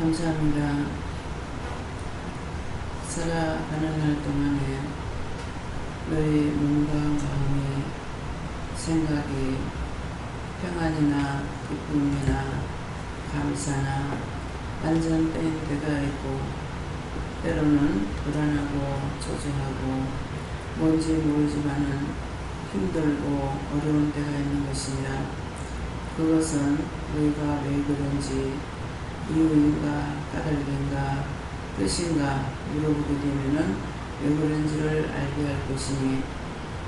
감사합니다. 살아가는 날 동안에 너희 몸과 마음이 생각이 평안이나 기쁨이나 감사나 완전 뺀 때가 있고 때로는 불안하고 초조하고 뭔지 모르지만은 힘들고 어려운 때가 있는 것이니라. 그것은 너희가 왜 그런지 이유인가 까닭인가 뜻인가 물어보게 되면은 왜 그런지를 알게 할 것이니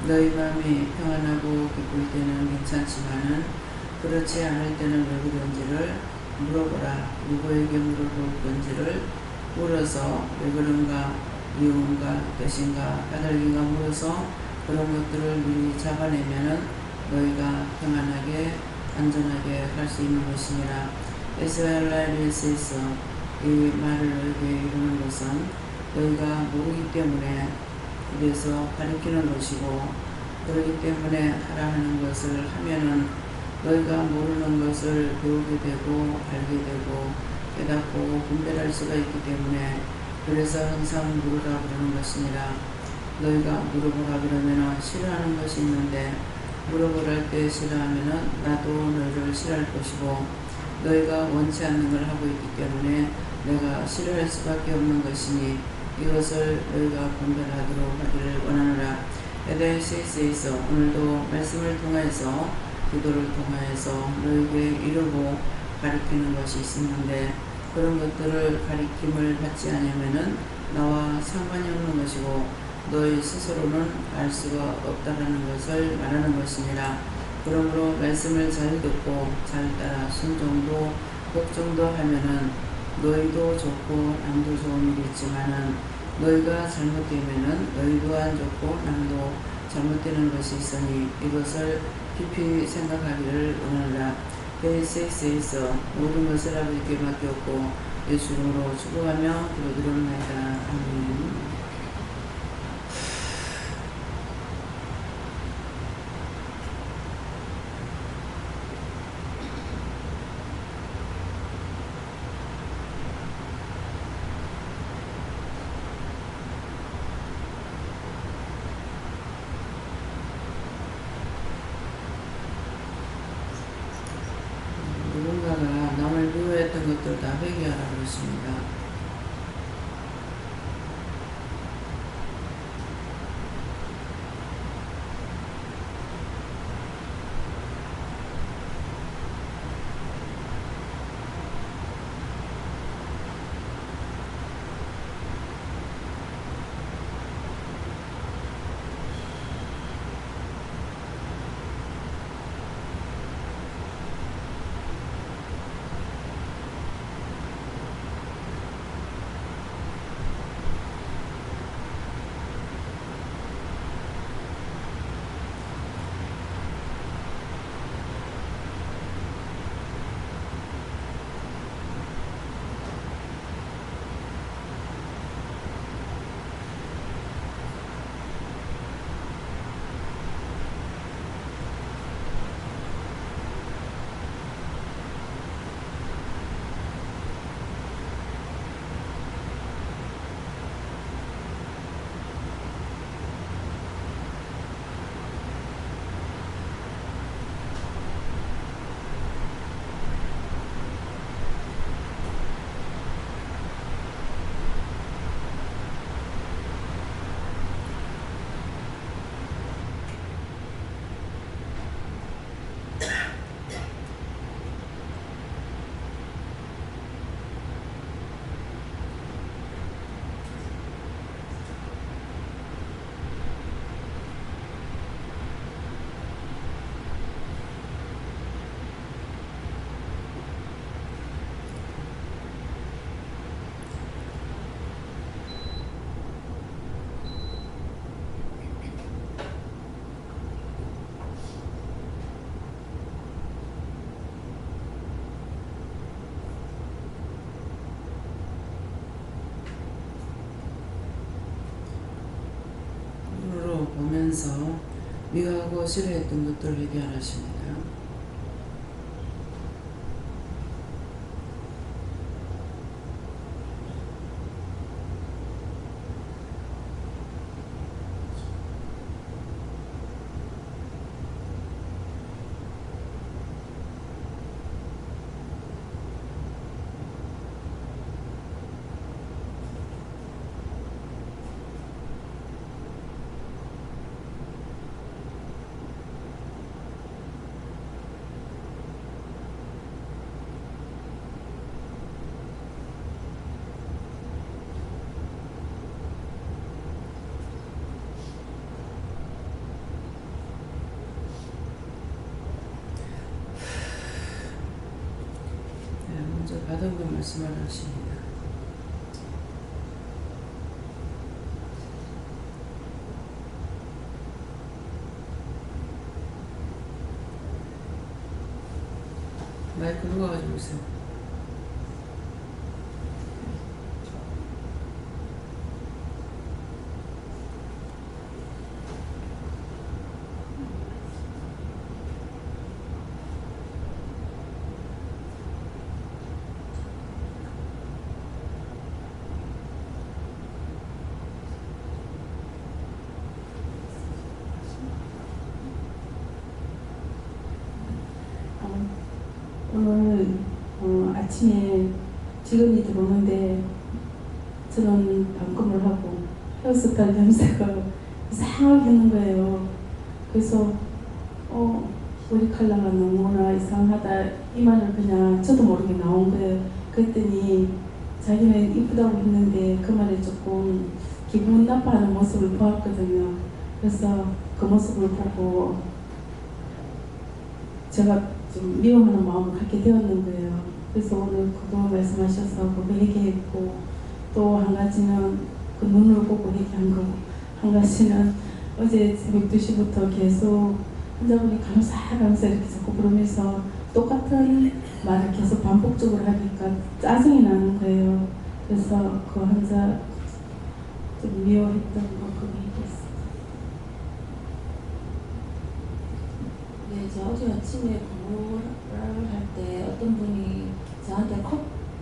너희 마음이 평안하고 기쁠 때는 괜찮지만은 그렇지 않을 때는 왜 그런지를 물어보라. 누구에게 물어볼 건지를 물어서 왜 그런가 이유인가 뜻인가 까닭인가 물어서 그런 것들을 미리 잡아내면은 너희가 평안하게 안전하게 갈 수 있는 것이니라. 에스라엘에서 이 말을 너희에게 이루는 것은 너희가 모르기 때문에 그래서 가리키는 것이고 그러기 때문에 하라 하는 것을 하면은 너희가 모르는 것을 배우게 되고 알게 되고 깨닫고 분별할 수가 있기 때문에 그래서 항상 물으라 그러는 것이니라. 너희가 물어보라 그러면 싫어하는 것이 있는데 물어보라 할 때 싫어하면은 나도 너희를 싫어할 것이고 너희가 원치 않는 걸 하고 있기 때문에 내가 싫어할 수밖에 없는 것이니 이것을 너희가 분별하도록 하기를 원하노라. 에베소서에서 오늘도 말씀을 통하여서 기도를 통하여서 너희에게 이루고 가리키는 것이 있었는데 그런 것들을 가리킴을 받지 않으면은 나와 상관이 없는 것이고 너희 스스로는 알 수가 없다라는 것을 말하는 것이니라. 그러므로 말씀을 잘 듣고 잘 따라 순종도 복종도 하면은 너희도 좋고 남도 좋은 일이 있지만은 너희가 잘못되면은 너희도 안 좋고 남도 잘못되는 것이 있으니 이것을 깊이 생각하기를 원하노라. 베이스에서 모든 것을 아버지께 맡겼고 예수 이름으로 축복하며 기도드리옵나이다. 아멘. 누군가가 남을 미워했던 것들 다 회개하라고 했습니다. 보면서 미워하고 싫어했던 것들을 회개하십니다. 받은 것 말씀을 하십니다. 마이크 누가 가지고 있어요? 오늘 아침에 직원이 들어오는데 저는 반금을 하고 헤어스타일 염색을 이상하게 하는 거예요. 그래서 머리칼라가 너무나 이상하다 이 말을 그냥 저도 모르게 나온 거예요. 그랬더니 자기는 이쁘다고 했는데 그 말에 조금 기분 나빠하는 모습을 보았거든요. 그래서 그 모습을 보고 제가 좀 미워하는 마음을 갖게 되었는 거예요. 그래서 오늘 그거 말씀하셔서 그거 얘기했고, 또 한 가지는 그 눈을 보고 얘기한 거, 한 가지는 어제 새벽 2시부터 계속 환자분이 감사 이렇게 자꾸 부르면서 똑같은 말을 계속 반복적으로 하니까 짜증이 나는 거예요. 그래서 그 환자 좀 미워했던 거 그거 얘기했어요. 네, 저 어제 아침에 공부를 할 때 어떤 분이 저한테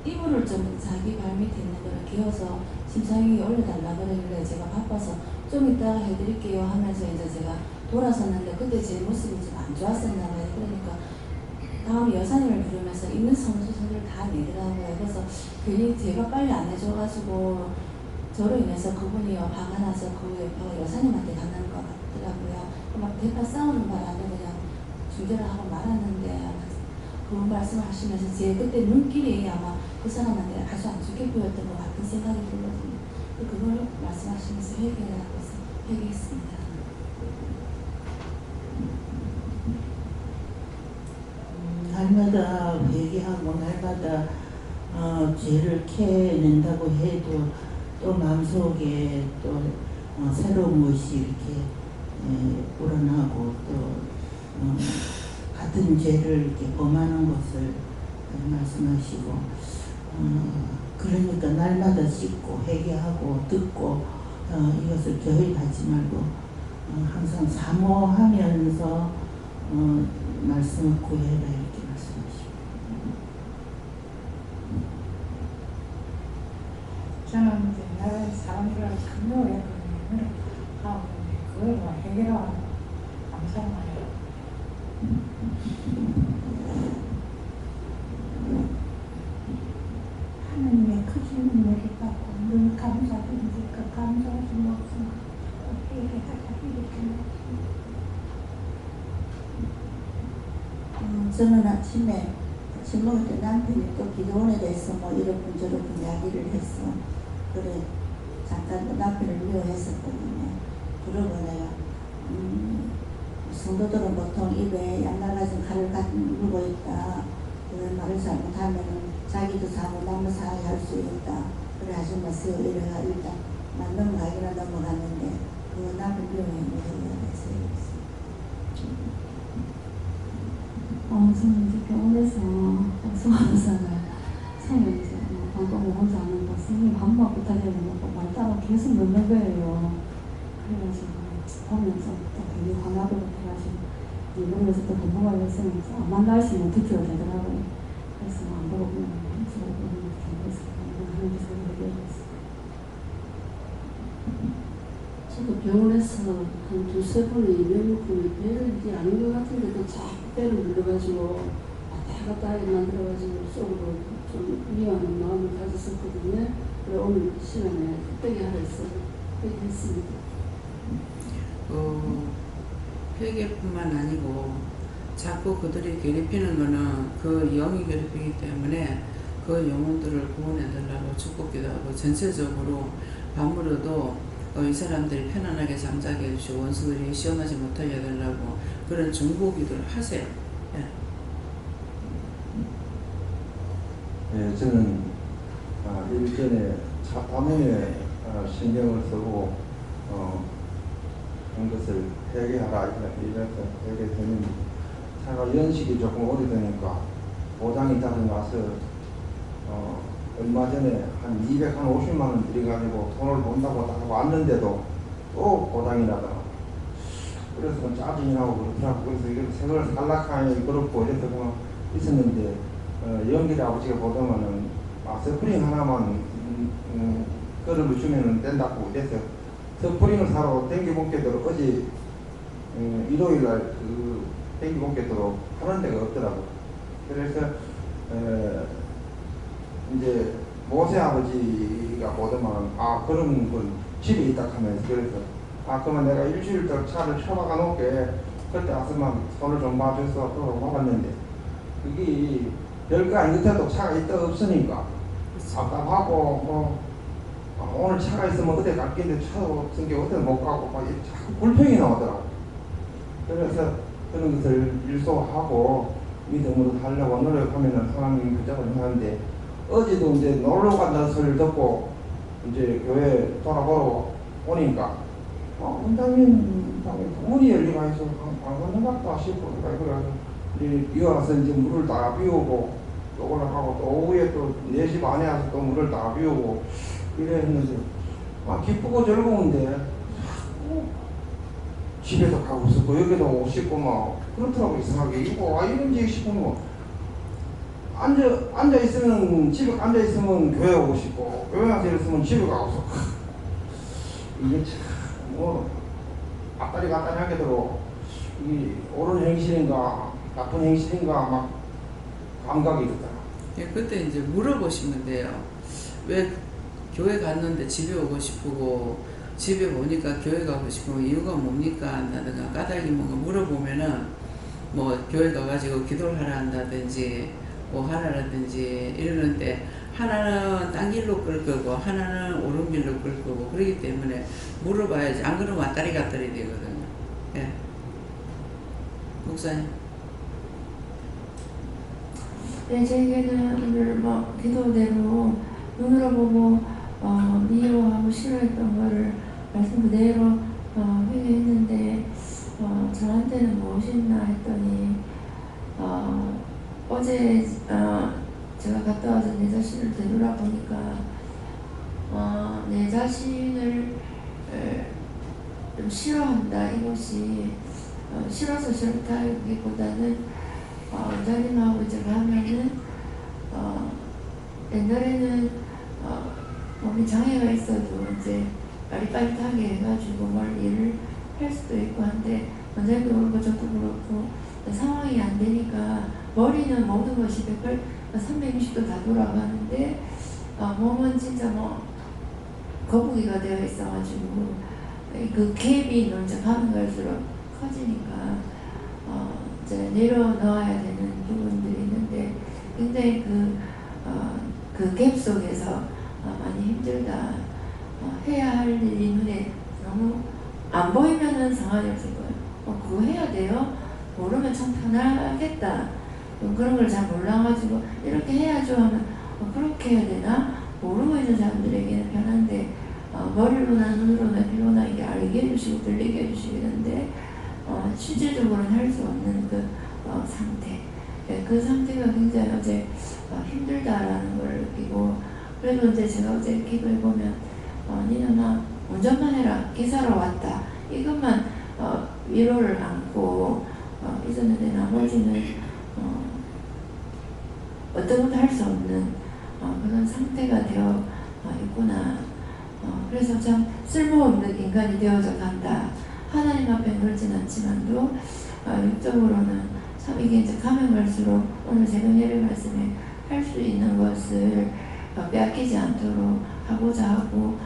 이불을 좀 자기 발 밑에 있는 거를 개어서 심사위에 올려달라 그러길래 제가 바빠서 좀 이따가 해드릴게요 하면서 이제 제가 돌아섰는데 그때 제 모습이 좀 안 좋았었나 봐요. 그러니까 다음 여사님을 부르면서 있는 성수서를 다 내더라고요. 그래서 괜히 제가 빨리 안 해줘가지고 저로 인해서 그분이 화가 나서 그 여사님한테 가는 것 같더라고요. 막 대파 싸우는 바람에 그냥 중재를 하고 말았는데 그분 말씀하시면서 제 그때 눈길이 아마 그 사람한테 아주 안 좋게 보였던 것 같은 생각이 들거든요. 그걸 말씀하시면서 회개하라고 해서 회개했습니다. 날마다 회개하고 날마다 죄를 캐낸다고 해도 또 마음속에 또 새로운 것이 이렇게 우러나고 또 같은 죄를 이렇게 범하는 것을 말씀하시고 그러니까 날마다 씻고 회개하고 듣고 이것을 게을리 하지 말고 항상 사모하면서 말씀을 구해라 이렇게 말씀하시고 저는 이제 옛날에 사람들하고 참 노래했거든요. 그걸 뭐 해결하고 감사를 많이 해요. 하나님의 크신 모르겠고 늘 감사드리니까 감사할 수 없으면 회개하자 이렇게 저는 아침에 아침 먹을 때 남편이 또 기도원에 대해서 뭐 이렇군 저렇군 이야기를 했어. 그래 잠깐 남편을 미워했었거든요. 그러고 내가 성도들은 보통 입에 양날라진 칼을 물고 있다. 그런 말을 잘못하면 자기도 사고 남을 사게 할 수 있다. 그래 하지 마세요. 이래가 일단 난 넘어가기나 넘어갔는데 그 남을 미워했는 거에 대해서 저는 이제 병원에서 수강의사가 처음에 이제 방법을 혼자 하는 거 선생님 한 번만 부탁해놓고 말 따라 계속 넣는 거예요. 그래가지고 보면서 또 되게 화나고 그래가지고 일본에서 또 공부하려 했으면 암만 날씨는 듣기가 되더라고요. 그래서 안 보고 그냥 저거 보는 경우에서 하는 게 소리 얘기했어요. 저도 병원에서 한 두세 번의 이명분이 배를 아닌 것 같은데도 자꾸 배를 눌러가지고 왔다 갔다 하게 만들어가지고 속으로 좀 미워하는 마음을 가졌었거든요. 그래 오늘 시간에 회개하라 해서 회개했습니다. 회개뿐만 아니고 자꾸 그들이 괴롭히는 거는 그 영이 괴롭히기 때문에 그 영혼들을 구원해달라고 축복기도 하고 전체적으로 밤으로도 이 사람들이 편안하게 잠자게 해주시고 원수들이 시험하지 못하게 해달라고 그런 중보기도를 하세요. 예. 예, 저는 일전에 차 때문에 신경을 쓰고 그런 것을 회개하라 이래서 회개되는 차가 연식이 조금 오래되니까 보장이 따로 와서 얼마 전에 한 250만 원 들여가지고 돈을 번다고 딱 왔는데도 또 보장이 나더라고. 그래서 짜증이 나고 그렇더라고. 그래서 이걸 생을 살락하니 그렇고 이래서 그냥 있었는데 연길이 아버지가 보더만은 스프링 하나만 걸음을 주면은 된다고 이래서 스프링을 사러 땡기본게도록 어제 일요일날 그 땡기본게도록 하는 데가 없더라고. 그래서 이제 모세 아버지가 보더만 그런 건 집에 있다 하면서 그래서 그러면 내가 일주일 동안 차를 쳐박아 놓게 그때 와서만 손을 좀 봐줘서 또 와봤는데 그게 별거 아닌 것 같아도 차가 있다 없으니까 답답하고 오늘 차가 있으면 어디 갈겠는데 차가 없은 게 어디 못 가고 막 자꾸 불평이 나오더라고. 그래서 그런 것을 일소하고 믿음으로 하려고 노력하면은 하나님 붙잡을 하는데 어제도 이제 놀러 간다는 소리를 듣고 이제 교회 돌아보러 오니까 원장님 문이 열리가 있어 안 건너갔다 싶고 그래서 이제 비와서 이제 물을 다 비우고 또 올라가고 또 오후에 또 4시 반에 와서 또 물을 다 비우고 이래 했는데 기쁘고 즐거운데 집에도 가고 싶고 여기도 오고 싶고 막 그렇더라고. 이상하게 이거 이런지 싶으면 뭐 앉아 있으면 집에 앉아 있으면 교회 오고 싶고 교회 앉아 있으면 집에 가고 싶고 이게 참 앞다리 갔다리 하게 되고 이 옳은 행실인가 나쁜 행실인가 막 감각이 있더라. 예, 그때 이제 물어보시면 돼요. 왜 교회 갔는데 집에 오고 싶고 집에 오니까 교회 가고 싶으면 이유가 뭡니까 한다든가 까닭이 뭔가 물어보면은 뭐 교회 가가지고 기도를 하라 한다든지 뭐 하라라든지 이러는데 하나는 딴 길로 끌 거고 하나는 옳은 길로 끌 거고 그렇기 때문에 물어봐야지. 안 그러면 왔다리 갔다리 되거든요. 예. 목사님. 네, 저에게는 오늘 기도대로 눈으로 보고 미워하고 싫어했던 거를 말씀 그대로 회개했는데 저한테는 무엇이 있나 했더니 어제 제가 갔다 와서 내 자신을 되돌아보니까 내 자신을 좀 싫어한다. 이것이 싫어서 싫다기보다는 원장님하고 이제 가면은 옛날에는 몸에 장애가 있어도 이제 빠릿빠릿하게 해가지고 뭘 일을 할 수도 있고 한데 원장님도 그렇고 저도 그렇고 상황이 안 되니까 머리는 모든 것이 360도 다 돌아가는데 몸은 진짜 거북이가 되어 있어가지고 그 갭이 이제 가면 갈수록 커지니까 이제 내려놓아야 되는 부분들이 있는데 굉장히 그 갭 속에서 많이 힘들다. 해야 할 일이 눈에 너무 안 보이면은 상관이 없을 거예요. 그거 해야 돼요? 모르면 참 편하겠다. 그런 걸 잘 몰라가지고 이렇게 해야죠 하면 그렇게 해야 되나? 모르고 있는 사람들에게는 편한데 머리로나 눈으로나 귀로나 이게 알게 해주시고 들리게 해주시고 이런데 실질적으로는 할 수 없는 그 상태. 그 상태가 굉장히 어제 힘들다라는 걸 느끼고 그래도 이제 제가 어제 기도해보면 니는 운전만 해라. 기사로 왔다. 이것만 위로를 안고 있었는데 나머지는 어떤 것도 할 수 없는 그런 상태가 되어 있구나. 그래서 참 쓸모없는 인간이 되어져 간다. 하나님 앞에 놀진 않지만도 육적으로는 참 이게 이제 가면 갈수록 오늘 새벽 예배 말씀에 할 수 있는 것을 빼앗기지 않도록 하고자 하고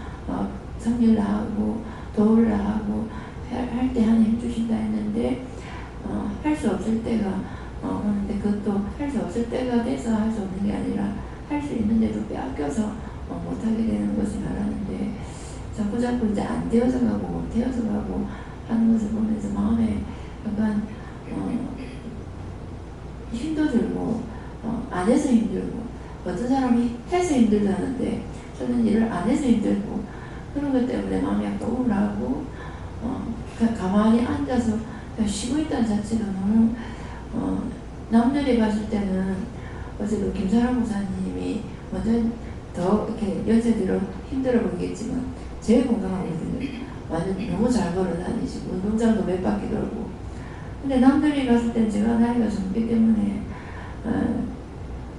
성령 나하고 도울 나하고 할 때 하나님 주신다 했는데 할 수 없을 때가 오는데 그것도 할 수 없을 때가 돼서 할 수 없는 게 아니라 할 수 있는데도 빼앗겨서 못하게 되는 것을 말하는데 자꾸 이제 안 되어서 가고 못 되어서 가고 하는 것을 보면서 마음에 약간 힘도 들고 안에서 힘들고 어떤 사람이 해서 힘들다는데 저는 일을 안 해서 힘들고 그런 것 때문에 마음이 약간 우울하고 그냥 가만히 앉아서 그냥 쉬고 있다는 자체가 너무 남들이 봤을 때는 어제도 김사랑 목사님이 완전 더 이렇게 연세 들어 힘들어 보이겠지만 제일 건강하거든요. 완전 너무 잘 걸어 다니시고 운동장도 몇 바퀴 돌고. 근데 남들이 봤을 땐 제가 나이가 젊기 때문에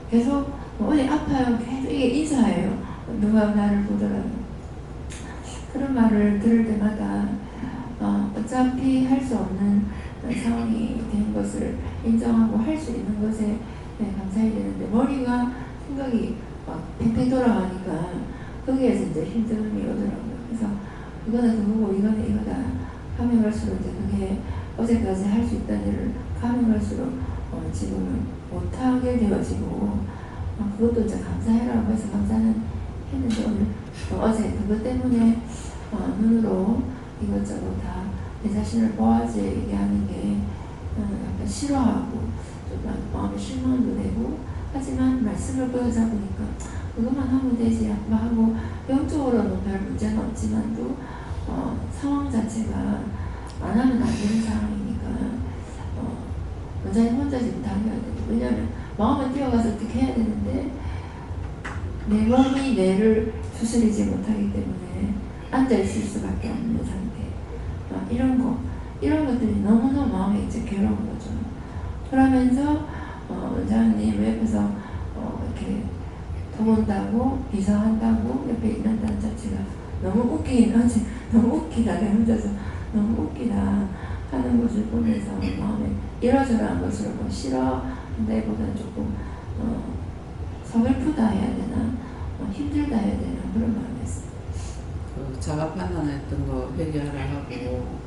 계속 어디 아파요. 계속 이게 인사해요. 누가 나를 보더라도. 그런 말을 들을 때마다 어차피 할 수 없는 상황이 된 것을 인정하고 할 수 있는 것에 감사해야 되는데 머리가 생각이 막 팽팽 돌아가니까 거기에서 이제 힘듦이 오더라고요. 그래서 이거는 그거고 이거는 이거다 하면 갈수록 이제 그게 어제까지 할 수 있던 일을 가면 갈수록 지금은 못하게 되어지고 그것도 이제 감사해라고 해서 감사는 했는데 오늘 어제 그것 때문에 눈으로 이것저것 다 내 자신을 보아지 얘기하는 게 약간 싫어하고 좀 마음에 실망도 되고 하지만 말씀을 보여자 보니까 그것만 하면 되지 하고 영적으로는 별 문제는 없지만도 상황 자체가 안 하면 안 되는 상황이니까 원장님 혼자 지금 다녀야 되고 왜냐하면 마음은 뛰어가서 어떻게 해야 되는데 내 몸이 뇌를 추스리지 못하기 때문에 앉아있을 수밖에 없는 상태. 이런 것들이 너무너무 마음에 이제 괴로운 거죠. 그러면서 원장님 옆에서 이렇게 도본다고 비서한다고 옆에 있는다는 자체가 너무 웃기긴 하지. 너무 웃기다. 내 혼자서 너무 웃기다 하는 것을 보면서 마음에 이러저러한 것을 싫어한다기보다는 조금 서글프다 해야 되나 힘들다 해야 되나 그런 마음이었어요. 그 자가 판단했던 거 회개하라 하고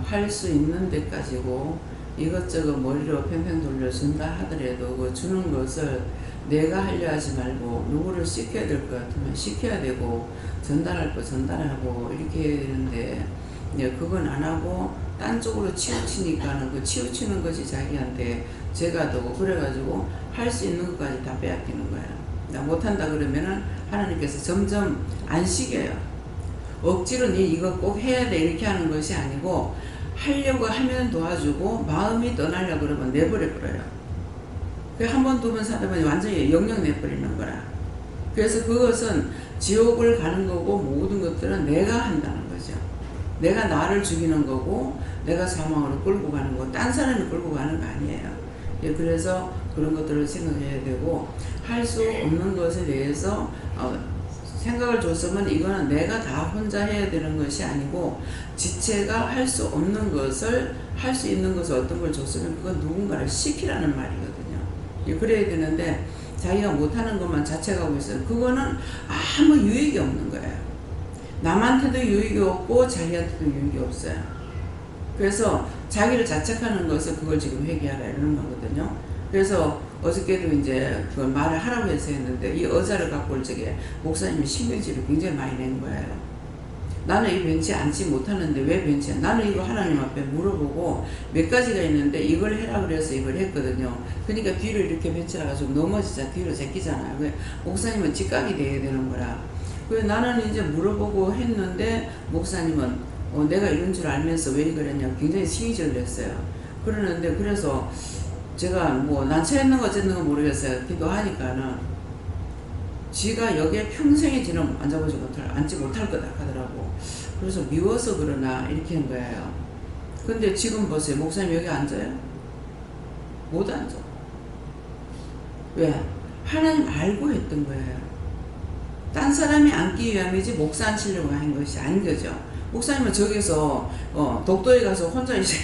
할 수 있는 데까지고 이것저것 머리로 팽팽 돌려준다 하더라도 그 주는 것을 내가 하려 하지 말고 누구를 시켜야 될 것 같으면 시켜야 되고 전달할 거 전달하고 이렇게 해야 되는데 그건 안 하고 딴 쪽으로 치우치니까는 그 치우치는 것이 자기한테 죄가 되고 그래가지고 할 수 있는 것까지 다 빼앗기는 거야. 나 못한다 그러면은 하나님께서 점점 안 시켜요. 억지로 네 이거 꼭 해야 돼 이렇게 하는 것이 아니고 하려고 하면 도와주고 마음이 떠나려고 그러면 내버려버려요. 한 번 두 번 사다 보니 완전히 영영 내버리는 거라. 그래서 그것은 지옥을 가는 거고 모든 것들은 내가 한다는 거죠. 내가 나를 죽이는 거고 내가 사망으로 끌고 가는 거, 딴 사람이 끌고 가는 거 아니에요. 그래서 그런 것들을 생각해야 되고 할 수 없는 것에 대해서 생각을 줬으면 이거는 내가 다 혼자 해야 되는 것이 아니고 지체가 할 수 없는 것을 할 수 있는 것을 어떤 걸 줬으면 그건 누군가를 시키라는 말이거든요. 그래야 되는데 자기가 못하는 것만 자책하고 있어요. 그거는 아무 유익이 없는 거예요. 남한테도 유익이 없고 자기한테도 유익이 없어요. 그래서 자기를 자책하는 것을 그걸 지금 회개하라 이러는 거거든요. 그래서 어저께도 이제 그 말을 하라고 해서 했는데 이 의자를 갖고 올 적에 목사님이 신경질을 굉장히 많이 낸 거예요. 나는 이 벤치에 앉지 못하는데 왜 벤치에? 나는 이거 하나님 앞에 물어보고 몇 가지가 있는데 이걸 해라 그래서 이걸 했거든요. 그러니까 뒤로 이렇게 벤치라 가지고 넘어지자 뒤로 제끼잖아요. 목사님은 직각이 돼야 되는 거라. 그래서 나는 이제 물어보고 했는데 목사님은 내가 이런 줄 알면서 왜 그랬냐고 굉장히 신경질을 냈어요. 그러는데 그래서 제가 난 채했는 거 어쨌는 거 모르겠어요. 기도하니까는 지가 여기에 평생에 지는 앉지 못할 거다 하더라고. 그래서 미워서 그러나 이렇게 한 거예요. 근데 지금 보세요. 목사님 여기 앉아요? 못 앉아. 왜? 하나님 알고 했던 거예요. 딴 사람이 앉기 위함이지 목사 앉히려고 한 것이 아닌 거죠. 목사님은 저기서 독도에 가서 혼자 이제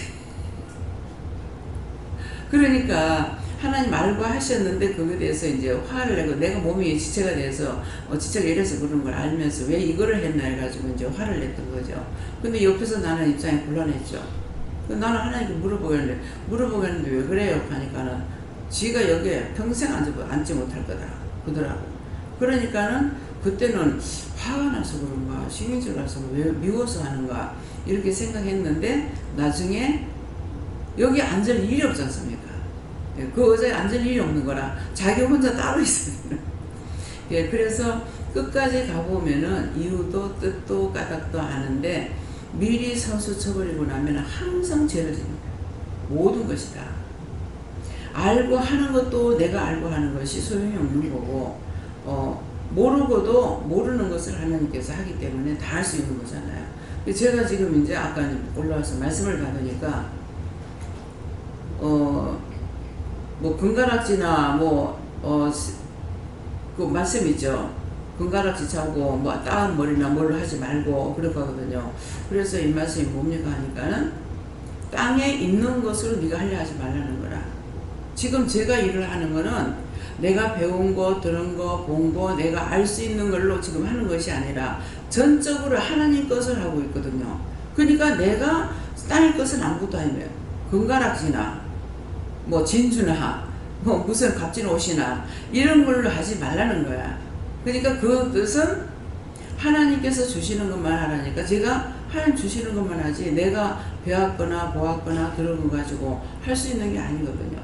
그러니까 하나님 알고 하셨는데 그거에 대해서 이제 화를 내고 내가 몸이 지체가 돼서 지체가 이래서 그런 걸 알면서 왜 이거를 했나 해가지고 이제 화를 냈던 거죠. 근데 옆에서 나는 입장이 곤란했죠. 나는 하나님께 물어보겠는데 왜 그래요? 하니까는 지가 여기에 평생 앉지 못할 거다 그러더라고. 그러니까는 그때는 화가 나서 그런가 신경질 나서 왜 미워서 하는가 이렇게 생각했는데 나중에 여기 앉을 일이 없지 않습니까? 예, 그 의자에 앉을 일이 없는 거라 자기 혼자 따로 있어야 돼요. 예, 그래서 끝까지 가보면은 이유도 뜻도 까닭도 아는데 미리 선수 쳐버리고 나면 항상 죄를 짓는 거예요. 모든 것이 다. 알고 하는 것도 내가 알고 하는 것이 소용이 없는 거고, 모르고도 모르는 것을 하나님께서 하기 때문에 다 할 수 있는 거잖아요. 제가 지금 이제 아까 올라와서 말씀을 받으니까, 뭐, 금가락지나 그 말씀 있죠. 금가락지 차고, 뭐, 따은 머리나 뭘 하지 말고, 그럴 거거든요. 그래서 이 말씀이 뭡니까 하니까는, 땅에 있는 것으로 네가 하려 하지 말라는 거라. 지금 제가 일을 하는 거는 내가 배운 거, 들은 거, 본 거, 내가 알 수 있는 걸로 지금 하는 것이 아니라 전적으로 하나님 것을 하고 있거든요. 그러니까 내가 땅의 것은 아무것도 아니에요. 금가락지나 뭐 진주나 뭐 무슨 값진 옷이나 이런 걸로 하지 말라는 거야. 그러니까 그 뜻은 하나님께서 주시는 것만 하라니까 제가 하나님 주시는 것만 하지 내가 배웠거나 보았거나 들은 거 가지고 할 수 있는 게 아니거든요.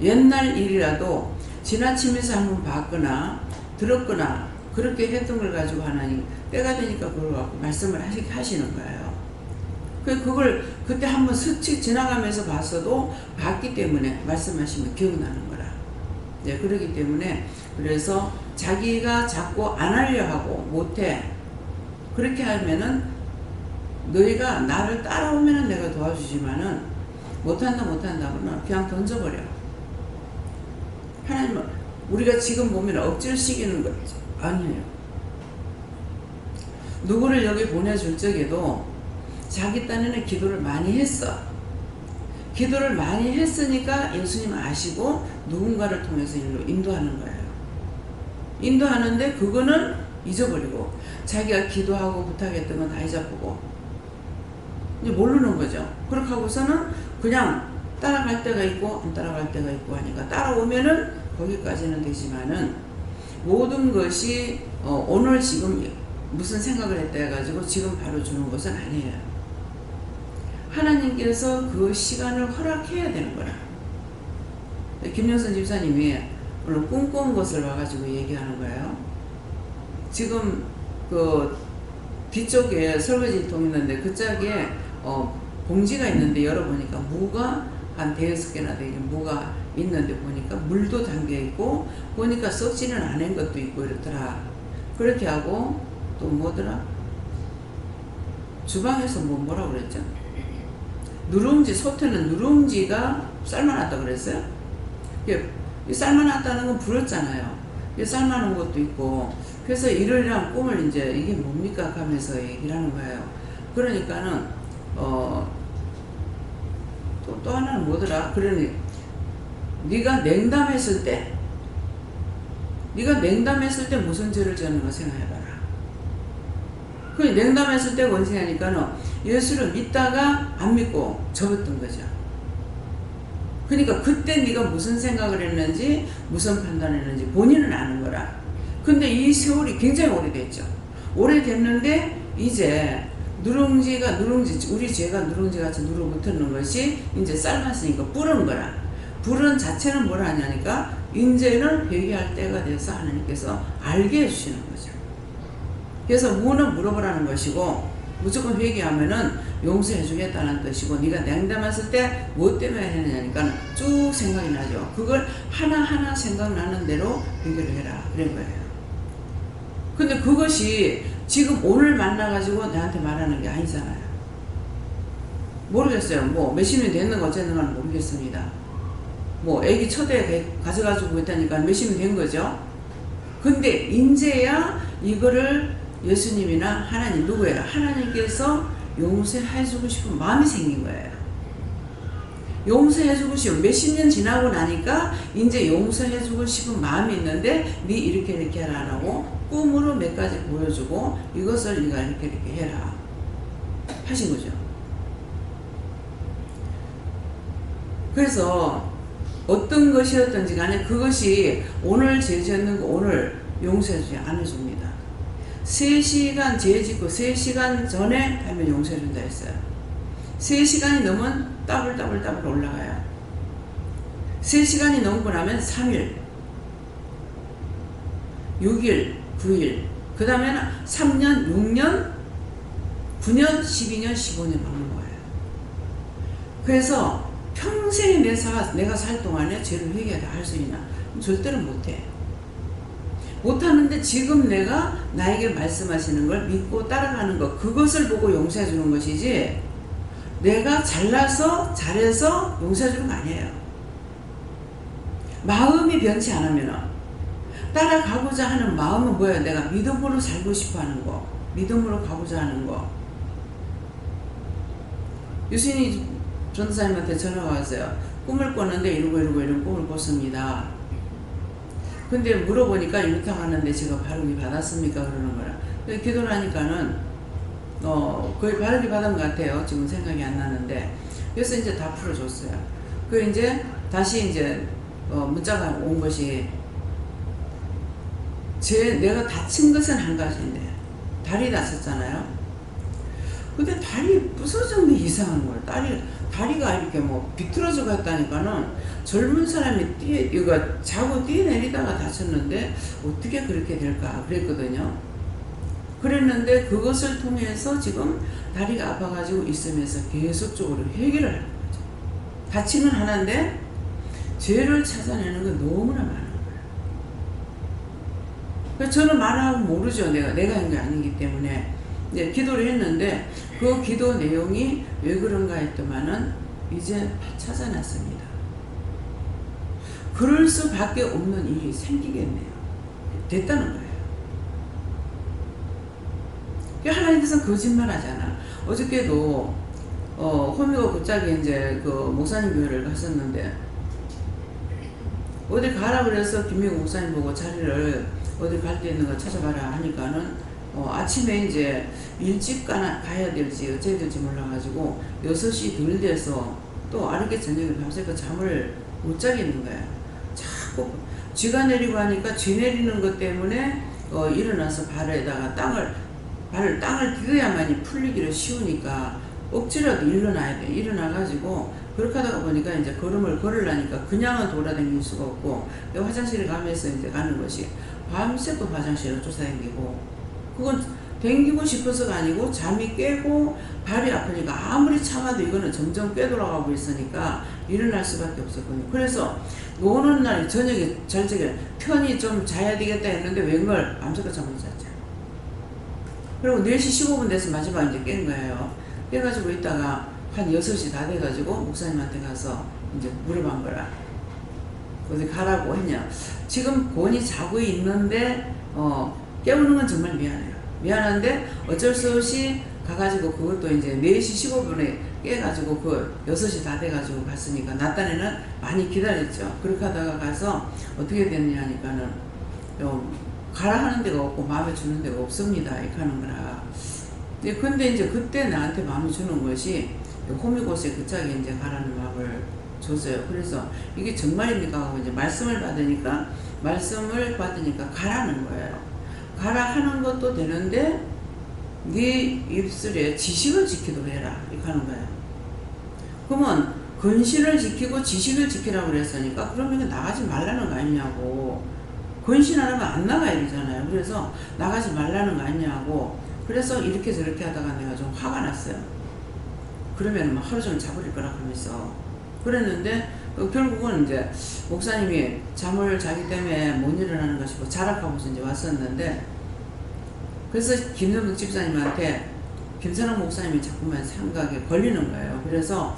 옛날 일이라도 지나치면서 한번 봤거나 들었거나 그렇게 했던 걸 가지고 하나님 때가 되니까 그걸 갖고 말씀을 하시는 거예요. 그걸 그때 한번 스치 지나가면서 봤어도 봤기 때문에 말씀하시면 기억나는 거라. 네, 그러기 때문에 그래서 자기가 자꾸 안 하려 하고 못해. 그렇게 하면은 너희가 나를 따라오면은 내가 도와주지만은 못한다고는 그냥 던져버려. 하나님은 우리가 지금 보면 억지를 시키는 거 아니에요. 누구를 여기 보내줄 적에도 자기 딴에는 기도를 많이 했어. 기도를 많이 했으니까 예수님 아시고 누군가를 통해서 일로 인도하는 거예요. 인도하는데 그거는 잊어버리고 자기가 기도하고 부탁했던 건 다 잊어보고 이제 모르는 거죠. 그렇게 하고서는 그냥 따라갈 때가 있고 안 따라갈 때가 있고 하니까 따라오면은 거기까지는 되지만은 모든 것이 오늘 지금 무슨 생각을 했다 해가지고 지금 바로 주는 것은 아니에요. 하나님께서 그 시간을 허락해야 되는 거라. 김영선 집사님이 오늘 꿈꾼 것을 와가지고 얘기하는 거예요. 지금 그 뒤쪽에 설거지통 있는데 그 짝에 봉지가 있는데 열어보니까 무가 한 5개나 되게 무가 있는데 보니까 물도 담겨있고 보니까 썩지는 않은 것도 있고 이렇더라. 그렇게 하고 또 뭐더라? 주방에서 뭐라고 그랬죠? 누룽지, 소태는 누룽지가 삶아놨다 그랬어요? 이 삶아놨다는 건 불었잖아요. 삶아놓은 것도 있고 그래서 이러이러한 꿈을 이제 이게 뭡니까 하면서 얘기를 하는 거예요. 그러니까는 또 하나는 뭐더라? 그러니 네가 냉담했을 때 무슨 죄를 지었는가 생각해봐라. 그 냉담했을 때가 언제 하니까는 예수를 믿다가 안 믿고 접었던 거죠. 그러니까 그때 네가 무슨 생각을 했는지 무슨 판단을 했는지 본인은 아는 거라. 근데 이 세월이 굉장히 오래됐죠. 오래됐는데 이제 누룽지 우리 죄가 누룽지같이 누르붙는 것이 이제 삶았으니까 불은 거라. 불은 자체는 뭘 하냐니까 이제는 회개할 때가 돼서 하나님께서 알게 해주시는 거죠. 그래서 무는 물어보라는 것이고 무조건 회개하면은 용서해 주겠다는 뜻이고 네가 냉담했을 때 뭐 때문에 했느냐니까 쭉 생각이 나죠. 그걸 하나하나 생각나는 대로 회개를 해라 그런 거예요. 근데 그것이 지금 오늘 만나가지고 나한테 말하는 게 아니잖아요. 모르겠어요. 뭐 몇십 년 됐는가 어쨌는가는 모르겠습니다. 뭐 애기 첫애 가져가지고 있다니까 몇십 년 된 거죠. 근데 인제야 이거를 예수님이나 하나님 누구예요? 하나님께서 용서해주고 싶은 마음이 생긴 거예요. 용서해주고 싶은 몇십 년 지나고 나니까 이제 용서해주고 싶은 마음이 있는데 네 이렇게 하라고 꿈으로 몇 가지 보여주고 이것을 네가 이렇게 해라 하신 거죠. 그래서 어떤 것이었든지 간에 그것이 오늘 죄 짓는 거 오늘 용서해주지 않아줍니다. 3시간 죄 짓고 3시간 전에 하면 용서해준다 했어요. 3시간이 넘으면 따블 올라가요. 3시간이 넘고 나면 3일, 6일, 9일, 그 다음에는 3년, 6년, 9년, 12년, 15년 먹는 거예요. 그래서 평생에 내가 살 동안에 죄를 회개하다 할 수 있냐? 절대로 못해. 못하는데 지금 내가 나에게 말씀하시는 걸 믿고 따라가는 것, 그것을 보고 용서해 주는 것이지, 내가 잘나서 잘해서 용서해 주는 거 아니에요. 마음이 변치 않으면, 따라가고자 하는 마음은 뭐예요? 내가 믿음으로 살고 싶어 하는 거, 믿음으로 가고자 하는 거. 유신이 전도사님한테 전화가 왔어요. 꿈을 꿨는데 이런 꿈을 꿨습니다. 근데 물어보니까 이렇게 하는데 제가 바르게 받았습니까? 그러는 거라. 기도를 하니까는 거의 바르게 받은 것 같아요. 지금 생각이 안 나는데. 그래서 이제 다 풀어줬어요. 그 이제 다시 이제 문자가 온 것이, 내가 다친 것은 한 가지인데 다리 다쳤잖아요. 근데 다리 부서진 게 이상한 거예요. 다리가 이렇게 뭐 비틀어져 갔다니까는, 젊은 사람이 자고 뛰어내리다가 다쳤는데 어떻게 그렇게 될까 그랬거든요. 그랬는데 그것을 통해서 지금 다리가 아파가지고 있으면서 계속적으로 해결을 하는 거죠. 다치는 하나인데 죄를 찾아내는 건 너무나 많은 거예요. 그래서 저는 말하고 모르죠. 내가 한 게 아니기 때문에. 이제 기도를 했는데 그 기도 내용이 왜 그런가 했더만은 이제 찾아났습니다. 그럴 수밖에 없는 일이 생기겠네요. 됐다는 거예요. 하나님께서 거짓말 하잖아. 어저께도 호미가 갑자기 이제 그 목사님 교회를 갔었는데, 어디 가라 그래서 김민국 목사님 보고 자리를 어디 갈 데 있는 거 찾아봐라 하니까는 아침에 이제 일찍 가야 될지 어째야 될지 몰라가지고 6시 덜 돼서 또 아르게 저녁에 밤새고 잠을 못 자겠는 거야. 자꾸 쥐가 내리고 하니까 쥐 내리는 것 때문에 일어나서 발에다가 땅을 디뎌야만이 풀리기를 쉬우니까 억지라도 일어나야 돼. 일어나가지고 그렇게 하다가 보니까 이제 걸음을 걸으려니까 그냥은 돌아다닐 수가 없고, 화장실에 가면서 이제 가는 것이 밤새 또 화장실을 쫓아다니고, 그건 댕기고 싶어서가 아니고 잠이 깨고 발이 아프니까 아무리 참아도 이거는 점점 꿰돌아가고 있으니까 일어날 수밖에 없었거든요. 그래서 노는 날 저녁에 잘 적에 편히 좀 자야 되겠다 했는데 웬걸 밤새고 잠을 잤죠. 그리고 4시 15분 돼서 마지막 이제 깬 거예요. 깨가지고 있다가 한 6시 다 돼가지고 목사님한테 가서 이제 물어본 거라. 어디 가라고 했냐. 지금 곤이 자고 있는데 깨우는 건 정말 미안해요. 미안한데 어쩔 수 없이 가가지고 그것도 이제 4시 15분에 깨가지고 그 6시 다 돼가지고 갔으니까 낮단에는 많이 기다렸죠. 그렇게 하다가 가서 어떻게 됐냐 하니까는 가라 하는 데가 없고 마음에 주는 데가 없습니다. 이렇게 하는 거라. 근데 이제 그때 나한테 마음에 주는 것이 호미곶에 그 짝에 이제 가라는 마음을 줬어요. 그래서 이게 정말입니까 하고 이제 말씀을 받으니까 가라는 거예요. 가라 하는 것도 되는데 네 입술에 지식을 지키도록 해라 이렇게 하는 거예요. 그러면 근신을 지키고 지식을 지키라고 그랬으니까 그러면 나가지 말라는 거 아니냐고. 근신 안 하면 안 나가야 되잖아요. 그래서 나가지 말라는 거 아니냐고. 그래서 이렇게 저렇게 하다가 내가 좀 화가 났어요. 그러면 막 하루 종일 자버릴 거라 하면서 그랬는데 결국은 이제 목사님이 잠을 자기 때문에 못 일어나는 것이고 자락하고서 이제 왔었는데, 그래서 김영국 집사님한테 김선호 목사님이 자꾸만 생각에 걸리는 거예요. 그래서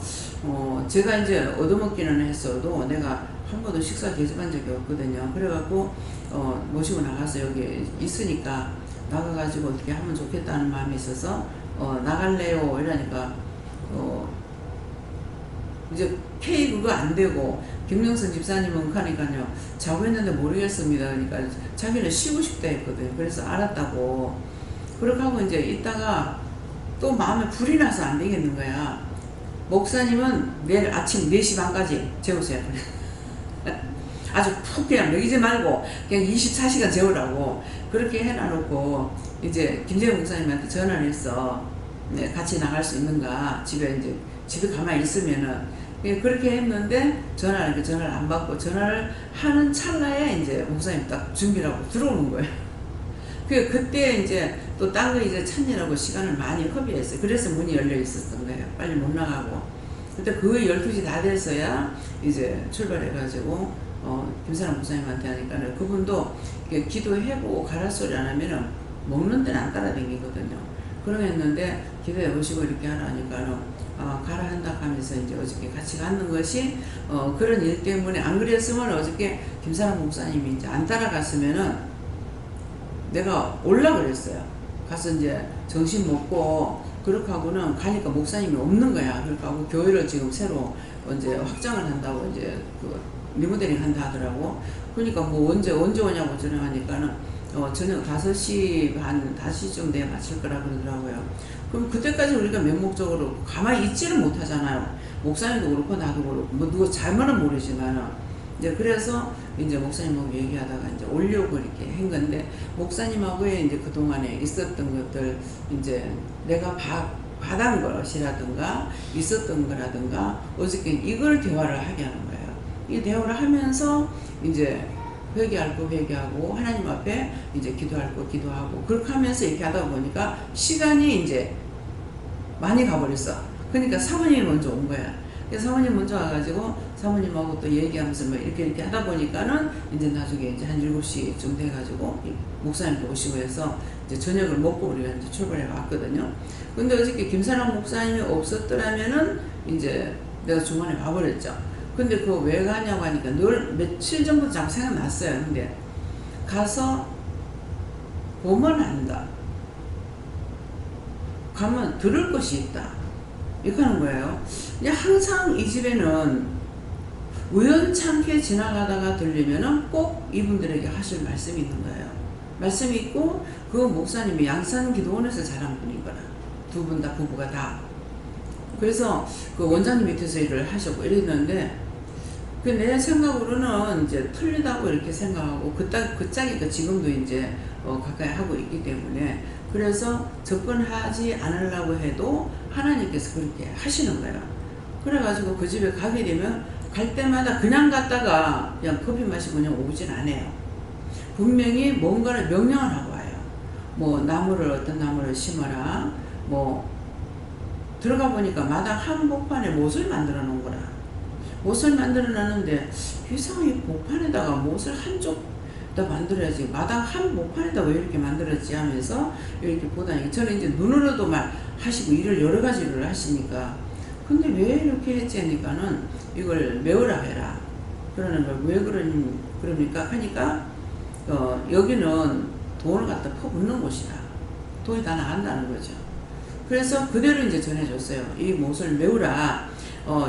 제가 이제 얻어먹기는 했어도 내가 한 번도 식사 대접한 적이 없거든요. 그래갖고 모시고 나가서 여기 있으니까 나가가지고 어떻게 하면 좋겠다는 마음이 있어서 나갈래요 이러니까 이제 K 그거 안 되고 김영선 집사님은 가니까요 자고 있는데 모르겠습니다. 그러니까 자기는 쉬고 싶다 했거든요. 그래서 알았다고. 그렇게 하고 이제 있다가 또 마음에 불이 나서 안 되겠는 거야. 목사님은 내일 아침 4시 반까지 재우세요. 아주 푹 그냥 먹이지 말고 그냥 24시간 재우라고 그렇게 해놔놓고 이제 김재훈 목사님한테 전화를 했어. 네, 같이 나갈 수 있는가. 집에 가만히 있으면은 예, 그렇게 했는데 전화를 안 받고 전화를 하는 찰나에 이제 목사님 딱 준비를 하고 들어오는 거예요. 그때 이제 또 딴 거 이제 찾느라고 시간을 많이 허비했어요. 그래서 문이 열려 있었던 거예요. 빨리 못 나가고. 그때 그 12시 다 돼서야 이제 출발해가지고 김사람 목사님한테 하니까는 그분도 기도해보고 가라 소리 안 하면은 먹는 데는 안 따라다니거든요. 그러겠는데 기도해 보시고 이렇게 하라 하니까는 가라 한다 하면서 이제 어저께 같이 갔는 것이 그런 일 때문에 안 그랬으면 어저께 김사람 목사님이 이제 안 따라갔으면은 내가 올라 그랬어요. 가서 이제 점심 먹고 그렇게 하고는 가니까 목사님이 없는 거야. 그러니까 교회를 지금 새로 이제 확장을 한다고 이제 그 리모델링 한다 하더라고. 그러니까 뭐 언제 오냐고 전화하니까는 저녁 5시 반 5시쯤 돼야 마칠 거라 그러더라고요. 그럼 그때까지 우리가 맹목적으로 가만히 있지는 못하잖아요. 목사님도 그렇고 나도 그렇고 뭐 누구 잘못은 모르지만은 이제 그래서 이제 목사님하고 얘기하다가 이제 오려고 이렇게 한 건데 목사님하고의 이제 그 동안에 있었던 것들 이제 내가 받은 것이라든가 있었던 거라든가 어저께 이걸 대화를 하게 하는 거예요. 이 대화를 하면서 이제 회개할 거 회개하고 하나님 앞에 이제 기도할 거 기도하고 그렇게 하면서 이렇게 하다 보니까 시간이 이제 많이 가버렸어. 그러니까 사모님이 먼저 온 거야. 그래서 사모님 먼저 와가지고 사모님하고 또 얘기하면서 뭐 이렇게 하다 보니까는 이제 나중에 이제 한 7시쯤 돼가지고 목사님도 오시고 해서 이제 저녁을 먹고 우리가 이제 출발해 왔거든요. 근데 어저께 김사람 목사님이 없었더라면은 이제 내가 중간에 와버렸죠. 근데 그거 왜 가냐고 하니까 늘 며칠 전부터 자꾸 생각났어요. 근데 가서 보면 안다. 가면 들을 것이 있다. 이렇게 하는 거예요. 그냥 항상 이 집에는 우연찮게 지나가다가 들리면은 꼭 이분들에게 하실 말씀이 있는 거예요. 말씀이 있고 그 목사님이 양산기도원에서 자란 분인 거라. 두 분 다 부부가 다. 그래서 그 원장님 밑에서 일을 하셨고 이랬는데 그 내 생각으로는 이제 틀리다고 이렇게 생각하고 그 짝이 지금도 이제 가까이 하고 있기 때문에 그래서 접근하지 않으려고 해도 하나님께서 그렇게 하시는 거예요. 그래가지고 그 집에 가게 되면 갈 때마다 그냥 갔다가 그냥 커피 마시고 그냥 오진 않아요. 분명히 뭔가를 명령을 하고 와요. 뭐 어떤 나무를 심어라. 뭐 들어가 보니까 마당 한복판에 못을 만들어 놓은 거라. 못을 만들어 놨는데 이상하게 복판에다가 못을 한쪽 다 만들어야지 마당 한 목판에다 왜 이렇게 만들었지 하면서 이렇게 보다니 저는 이제 눈으로도 막 하시고 일을 여러 가지를 하시니까 근데 왜 이렇게 했지 하니까는 이걸 메우라 해라 그러는 걸 왜 그러니까 하니까 여기는 돈을 갖다 퍼붓는 곳이라 돈이 다 나간다는 거죠. 그래서 그대로 이제 전해줬어요. 이 못을 메우라.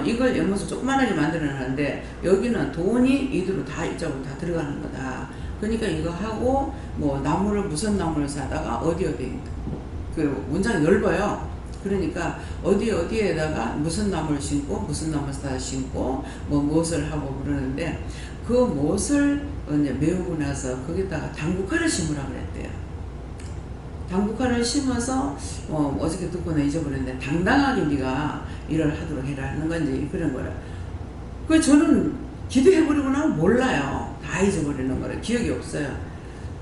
이걸 연못을 조그만하게 만들어놨는데 여기는 돈이 이대로 다 이쪽으로 다 들어가는 거다. 그러니까 이거 하고 뭐 나무를 무슨 나무를 사다가 어디 그 문장이 넓어요. 그러니까 어디에다가 무슨 나무를 심고 무슨 나무를 사다 심고 뭐 무엇을 하고 그러는데 그 못을 이제 메우고 나서 거기다가 당국화를 심으라 그랬대요. 당국화를 심어서 어저께 듣고는 잊어버렸는데 당당하게 네가 일을 하도록 해라 하는 건 이제 그런 거라. 그 저는 기도해버리고 나면 몰라요. 다 잊어버리는 거라. 기억이 없어요.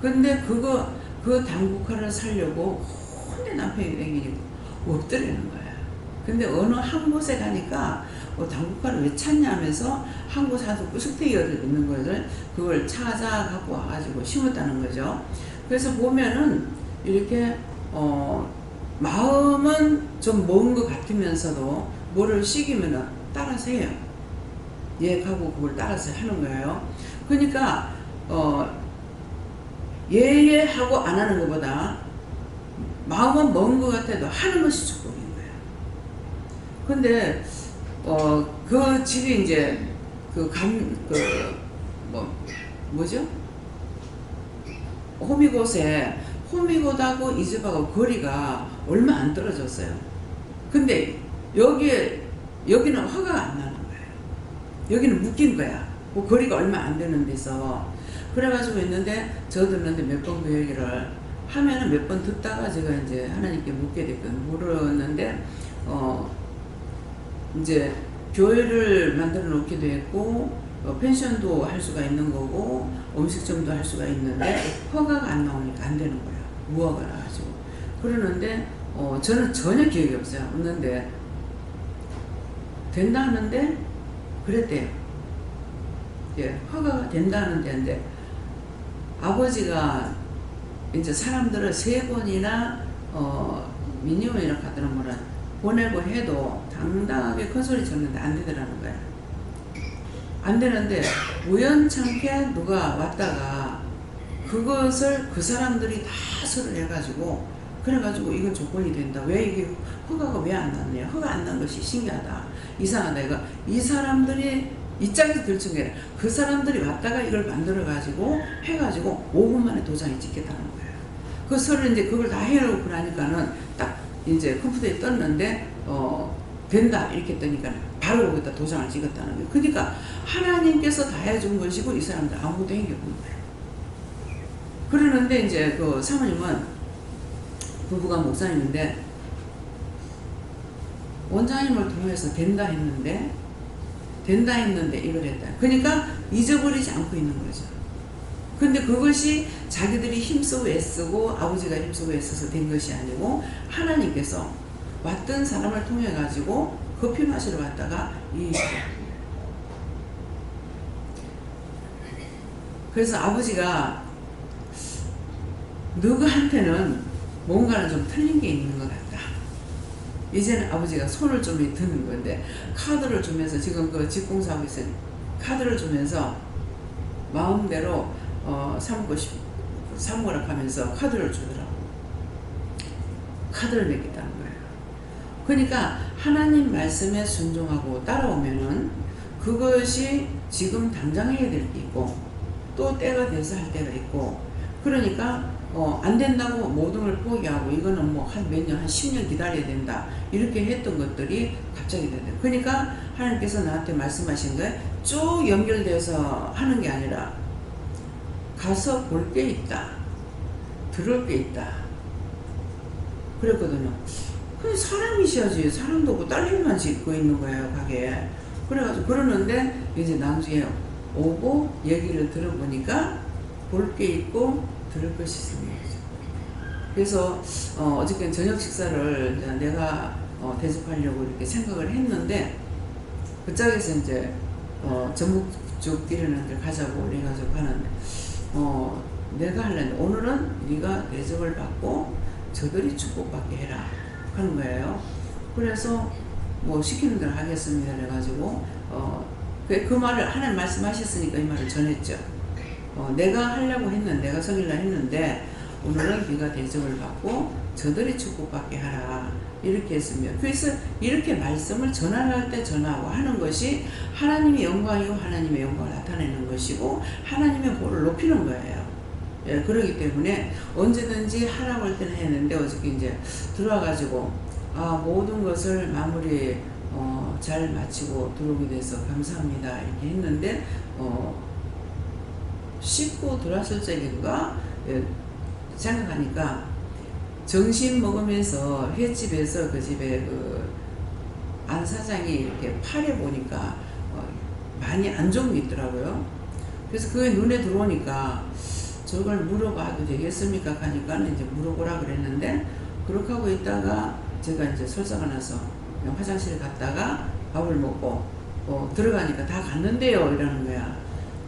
근데 그 당국화를 살려고 혼내 남편이 댕기니까 없더라는 거야. 근데 어느 한 곳에 가니까 당국화를 왜 찾냐 하면서 한 곳에 아주 꾸석대기가 있는 것을 그걸 찾아 갖고 와가지고 심었다는 거죠. 그래서 보면은 이렇게 마음은 좀 먼 것 같으면서도 뭐를 시키면은 따라서 해요. 예하고 그걸 따라서 하는 거예요. 그러니까 예하고 안 하는 것보다 마음은 먼 것 같아도 하는 것이 축복인 거예요. 근데 그 집이 이제 뭐죠? 호미곶하고 이 집하고 거리가 얼마 안 떨어졌어요. 근데 여기는 화가 안 나는 거예요. 여기는 묶인 거야. 그 거리가 얼마 안 되는 데서. 그래가지고 있는데 저 듣는데 몇 번 그 얘기를 하면은 몇 번 듣다가 제가 이제 하나님께 묻게 됐거든요. 물었는데 이제 교회를 만들어 놓기도 했고 펜션도 할 수가 있는 거고 음식점도 할 수가 있는데 허가가 안 나오니까 안 되는 거예요. 무허가 나가지고. 그러는데 저는 전혀 기억이 없어요. 없는데 된다 하는데 그랬대요. 예, 허가가 된다 하는데 아버지가 이제 사람들을 3번이나 미니홈이나 같은 거는 보내고 해도 당당하게 큰 소리 쳤는데 안 되더라는 거야. 안 되는데 우연찮게 누가 왔다가 그것을 그 사람들이 다 소리를 해가지고 그래가지고 이건 조건이 된다. 왜 이게 허가가 왜 안 났냐? 허가 안 난 것이 신기하다. 이상하다. 이거 이 사람들이 입장에서 들친 게 아니라 그 사람들이 왔다가 이걸 만들어가지고 해가지고 5분 만에 도장이 찍겠다는 거예요. 그 소리를 이제 그걸 다 해놓고 나니까는 딱 이제 컴퓨터에 떴는데 된다 이렇게 뜨니까 바로 거기다 도장을 찍었다는 거예요. 그러니까 하나님께서 다 해준 것이고 이 사람들 아무것도 행겨본 거예요. 그러는데 이제 그 사모님은 부부가 목사님인데 원장님을 통해서 된다 했는데 이걸 했다. 그러니까 잊어버리지 않고 있는 거죠. 근데 그것이 자기들이 힘쓰고 애쓰고 아버지가 힘쓰고 애써서 된 것이 아니고 하나님께서 왔던 사람을 통해 가지고 커피 마시러 왔다가 그래서 아버지가 누구한테는 뭔가는 좀 틀린 게 있는 것 같다. 이제는 아버지가 손을 좀 드는 건데 카드를 주면서 지금 그 집공사하고 있어요. 카드를 주면서 마음대로 삼으라 하면서 카드를 주더라고. 카드를 맺겠다는 거예요. 그러니까 하나님 말씀에 순종하고 따라오면은 그것이 지금 당장 해야 될 게 있고 또 때가 돼서 할 때가 있고 그러니까 안 된다고 모든 걸 포기하고 이거는 뭐 한 몇 년, 한 10년 기다려야 된다 이렇게 했던 것들이 갑자기 된다. 그러니까 하나님께서 나한테 말씀하신 거에 쭉 연결돼서 하는 게 아니라 가서 볼 게 있다, 들을 게 있다 그랬거든요. 근데 사람이셔야지. 사람도 없고 딸님만 짓고 있는 거예요 가게에. 그래가지고 그러는데 이제 나중에 오고 얘기를 들어보니까 볼 게 있고 들을 것이 있습니다. 그래서 어저께 저녁 식사를 이제 내가 대접하려고 이렇게 생각을 했는데 그 짝에서 이제 전북쪽 기르는 데 가자고 그래가지고 하는데 내가 하려는데 오늘은 네가 대접을 받고 저들이 축복받게 해라 하는 거예요. 그래서 뭐 시키는 대로 하겠습니다 그래가지고 그 말을 하나님 말씀하셨으니까 이 말을 전했죠. 내가 하려고 했는데 내가 성일날 했는데 오늘은 네가 대접을 받고 저들이 축복받게 하라 이렇게 했으며 그래서 이렇게 말씀을 전할 때 전하고 하는 것이 하나님의 영광이고 하나님의 영광을 나타내는 것이고 하나님의 보를 높이는 거예요. 예, 그러기 때문에 언제든지 하라고 할 때는 했는데 어저께 이제 들어와가지고 모든 것을 마무리 잘 마치고 들어오게 돼서 감사합니다 이렇게 했는데 씻고 들어왔을 적인가 생각하니까 점심 먹으면서 횟집에서 그 집에 그 안 사장이 이렇게 팔에 보니까 많이 안 좋은 게 있더라고요. 그래서 그게 눈에 들어오니까 저걸 물어봐도 되겠습니까 하니까 이제 물어보라 그랬는데 그렇게 하고 있다가 제가 이제 설사가 나서 화장실에 갔다가 밥을 먹고 들어가니까 다 갔는데요 이러는 거야.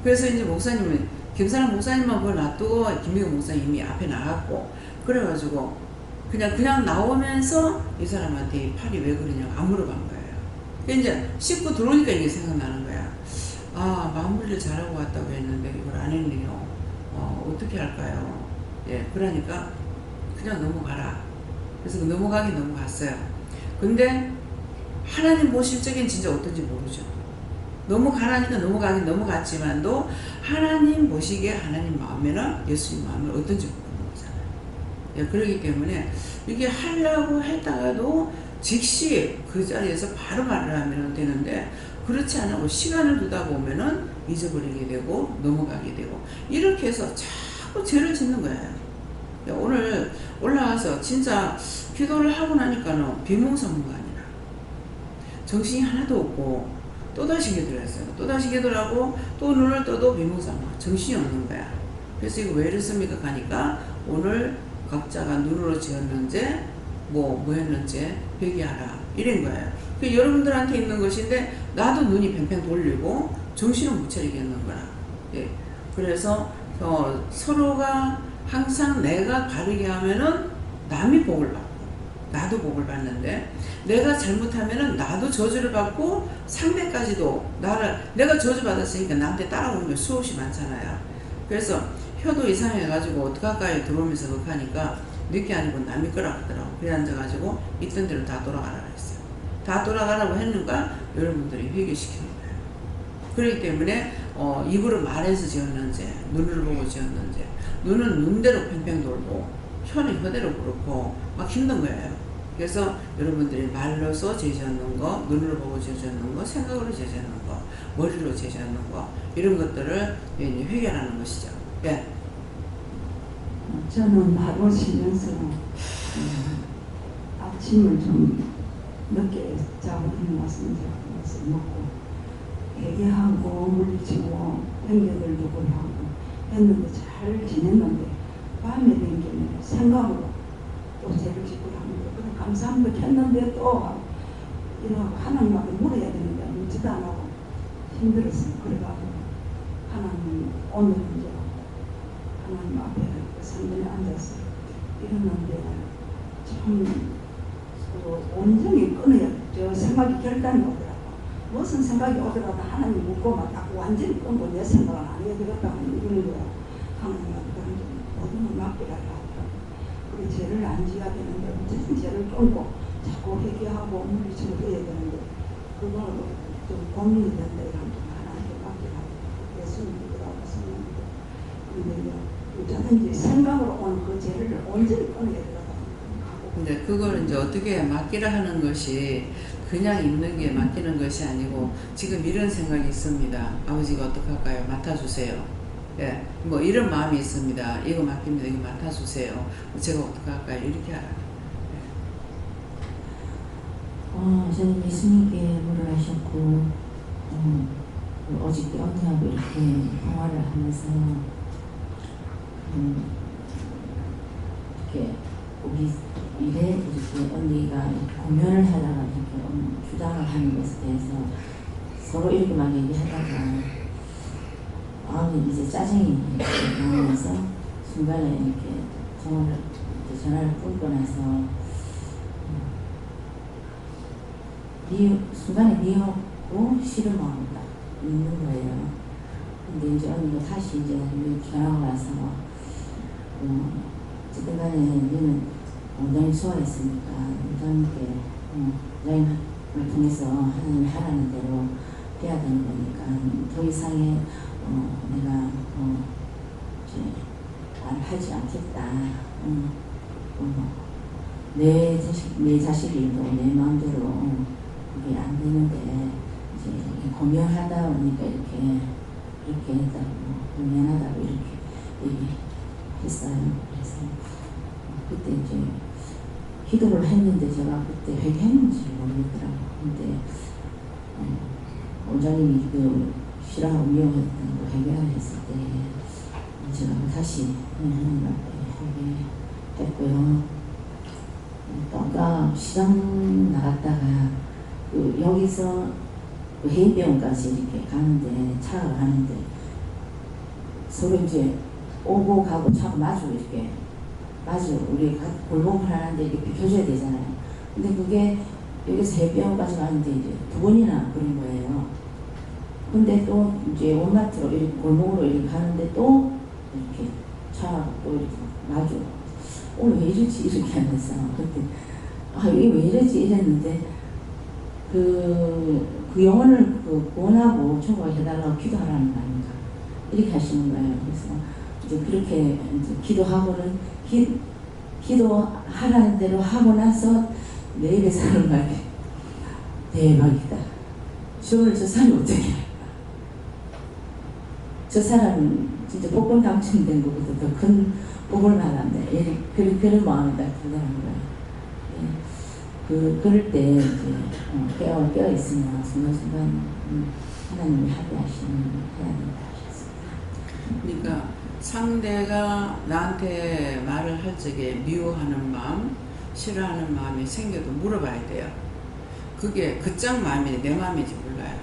그래서 이제 목사님은 김사랑 목사님만 그걸 놔두고 김미경 목사님이 앞에 나갔고 그래가지고 그냥 나오면서 이 사람한테 이 팔이 왜 그러냐고 안 물어본 거예요. 이제 씻고 들어오니까 이게 생각나는 거야. 마무리를 잘하고 왔다고 했는데 이걸 안 했네요. 어떻게 할까요? 예, 그러니까 그냥 넘어가라. 그래서 넘어갔어요. 근데 하나님 보실 적엔 진짜 어떤지 모르죠. 넘어가라니까 넘어갔지만도 하나님 보시기에 하나님 마음에는 예수님 마음에 어떤지 모르는 거잖아요. 예, 그렇기 때문에 이게 하려고 했다가도 즉시 그 자리에서 바로 말을 하면 되는데 그렇지 않고 시간을 두다 보면은 잊어버리게 되고 넘어가게 되고 이렇게 해서 자꾸 죄를 짓는 거예요. 오늘 올라와서 진짜 기도를 하고 나니까는 비몽사몽가 아니라 정신이 하나도 없고 또다시 기도를 했어요. 또다시 기도를 하고 또 눈을 떠도 비몽사몽 정신이 없는 거야. 그래서 이거 왜 이렇습니까? 가니까 오늘 각자가 눈으로 지었는지 뭐 했는지 회개하라 이런 거예요. 그 여러분들한테 있는 것인데 나도 눈이 팽팽 돌리고 정신은 못 차리겠는 거야. 예. 그래서 서로가 항상 내가 바르게 하면은 남이 복을 받고 나도 복을 받는데 내가 잘못하면은 나도 저주를 받고 상대까지도 내가 저주 받았으니까 나한테 따라오는 게 수없이 많잖아요. 그래서 혀도 이상해가지고 어떡할까요 들어오면서 그렇게 하니까 늦게 아니고 남이 거라 하더라고. 그래 앉아가지고 있던 대로 다 돌아가라고 했어요. 다 돌아가라고 했는가 여러분들이 회개시키는 거예요. 그렇기 때문에 입으로 말해서 지었는지 눈을 보고 지었는지 눈은 눈대로 팽팽 돌고 혀는 혀대로 그렇고 막 힘든 거예요. 그래서 여러분들이 말로서 제지하는 거, 눈으로 보고 제지하는 거, 생각으로 제지하는 거, 머리로 제지하는 거 이런 것들을 회개하는 것이죠. 예. 저는 하루 쉬면서 아침을 좀 늦게 자고 일어났습니다. 그래서 먹고 회개하고 물리치고 땡겨들 두고 하고 했는데 잘 지냈는데 밤에 된 게 생각으로 또 죄를 짓고 합니다. 그래 감사합니다 했는데 또 이러고 하나님 앞에 물어야 되는데 묻지도 안 하고 힘들었어요. 그래가지고 하나님 오늘 이제 하나님 앞에 상전에 앉아서 이러는데 참 온전히 끊어야 저 생각이 결단이 오더라고. 무슨 생각이 오더라도 하나님 묻고 막 딱 완전히 끊고 내 생각은 안 해야 되겠다고 이러는 거야. 하나님한테 모든 걸 맡기라 하더라고. 그리고 죄를 안 지어야 되는데 어쨌든 죄를 끊고 자꾸 회개하고 물리치고 해야 되는데 그거 좀 고민이 된다 이러면 좀 하나님께 맡기라. 예수님 믿으라고 했었는데 근데 어쩌든지 생각으로 온 그 죄를 온전히 끊어야 되더라고. 근데 그걸 이제 어떻게 맡기라 하는 것이 그냥 있는 게 맡기는 것이 아니고 지금 이런 생각이 있습니다. 아버지가 어떡할까요? 맡아주세요. 예, 뭐 이런 마음이 있습니다. 이거 맡깁니다. 이거 맡아주세요. 제가 어떡할까요? 이렇게 하라. 저는 예수님께 물을 하셨고 어저께 언니하고 이렇게 통화를 하면서 이렇게 우리 이래 이렇게 언니가 공연을 하다가 이렇게 주장을 하는 것에 대해서 서로 이렇게 막 얘기하다가 이제 짜증이 이렇게 나면서 순간에 이렇게 전화를 끊고 나서 순간에 미웠고 싫은 마음이 딱 있는 거예요. 근데 이제 언니가 다시 이제 전화가 와서 어쨌든 간에 너는 원장님 수화했으니까 원장님께 원장님을 통해서 하나님이 하라는 대로 해야 되는 거니까 더 이상의 내가 이제 하지 않겠다. 내 자식이 또 내 마음대로 그게 안 되는데 이제 고민하다 보니까 이렇게 했다고 미안하다고 이렇게 얘기했어요. 그래서 그때 이제 기도를 했는데 제가 그때 회개했는지 모르겠더라고요. 근데 원장님이 그 싫어하고 미워했던 거 회개를 했을 때 제가 다시 하나님 앞에 회개했고요. 또 아까 시장 나갔다가 여기서 해인병원까지 이렇게 가는데 차가 가는데 서로 이제 오고 가고 차가 마주 이렇게 우리 골목을 하는데 이렇게 비켜줘야 되잖아요. 근데 그게 여기서 해병원까지 가는데 이제 2번이나 그런 거예요. 근데 또 이제 원마트로 이렇게 골목으로 이렇게 가는데 또 이렇게 차가 또 이렇게 마주 오늘 왜 이러지 이렇게 하면서 그때 이게 왜 이러지 이랬는데 그 영혼을 구원하고 천국해달라고 기도하라는 거 아닌가 이렇게 하시는 거예요. 그래서 이제 그렇게 이제 기도하고는 기도하라는 대로 하고 나서 내 입에서 하는 말이 대박이다. 오늘 저 사람이 어떻게 할까? 저 사람은 진짜 복권 당첨된 것보다 더 큰 복을 받았네. 그런 마음이 딱 들더라고요. 그럴 때 이제 깨어 있으면 순간순간 하나님이 합의하시는 해야 된다 하셨습니다. 그러니까 상대가 나한테 말을 할 적에 미워하는 마음, 싫어하는 마음이 생겨도 물어봐야 돼요. 그게 그쪽 마음이 내 마음인지 몰라요.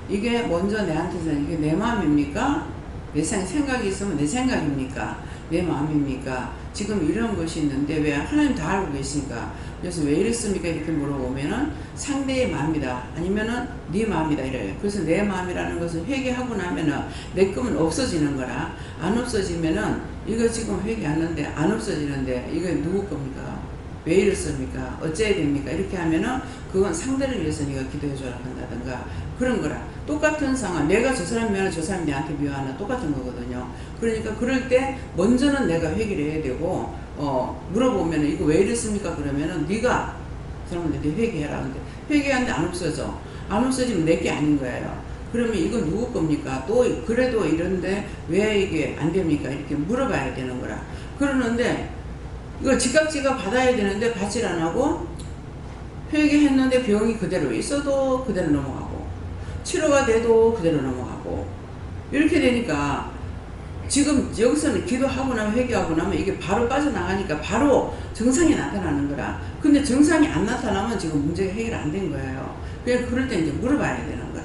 이게 먼저 내한테는 이게 내 마음입니까? 내 생각이 있으면 내 생각입니까? 내 마음입니까? 지금 이런 것이 있는데 왜 하나님 다 알고 계시니까 그래서 왜 이랬습니까? 이렇게 물어보면은 상대의 마음이다 아니면은 네 마음이다 이래요. 그래서 내 마음이라는 것을 회개하고 나면은 내 꿈은 없어지는 거라. 안 없어지면은 이거 지금 회개하는데 안 없어지는데 이거 누구 겁니까? 왜 이랬습니까? 어째야 됩니까? 이렇게 하면은 그건 상대를 위해서 네가 기도해 줘라 한다든가 그런 거라. 똑같은 상황, 내가 저 사람 미워하나 저 사람이 나한테 미워하나 똑같은 거거든요. 그러니까 그럴 때 먼저는 내가 회개를 해야 되고 물어보면 이거 왜 이랬습니까? 그러면은 네가 그 사람한테 회개해라. 근데 회개하는데 안 없어져. 안 없어지면 내게 아닌 거예요. 그러면 이건 누구 겁니까? 또 그래도 이런데 왜 이게 안 됩니까? 이렇게 물어봐야 되는 거라. 그러는데 이걸 지각 받아야 되는데 받질 안 하고 회개했는데 병이 그대로 있어도 그대로 넘어가고 치료가 돼도 그대로 넘어가고 이렇게 되니까 지금 여기서는 기도하고 나면 회개하고 나면 이게 바로 빠져나가니까 바로 증상이 나타나는 거라. 근데 증상이 안 나타나면 지금 문제가 해결 안 된 거예요. 그래서 그럴 때 이제 물어봐야 되는 거라.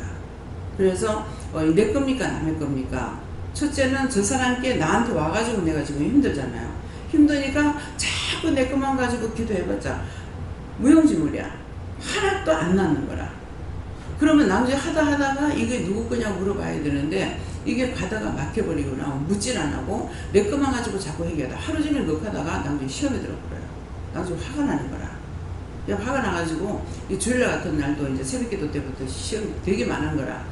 그래서 내 겁니까 남의 겁니까? 첫째는 저 사람께 나한테 와가지고 내가 지금 힘들잖아요. 힘드니까 자꾸 내 것만 가지고 기도해봤자 무용지물이야. 하나도 안 낫는 거라. 그러면 나중에 하다가 이게 누구 거냐고 물어봐야 되는데 이게 가다가 막혀버리고 나면 묻질 안 하고 내 것만 가지고 자꾸 얘기하다 하루 종일 그렇게 하다가 나중에 시험에 들어버려요. 나중에 화가 나는 거라. 화가 나가지고 이 주일 같은 날도 이제 새벽기도 때부터 시험이 되게 많은 거라.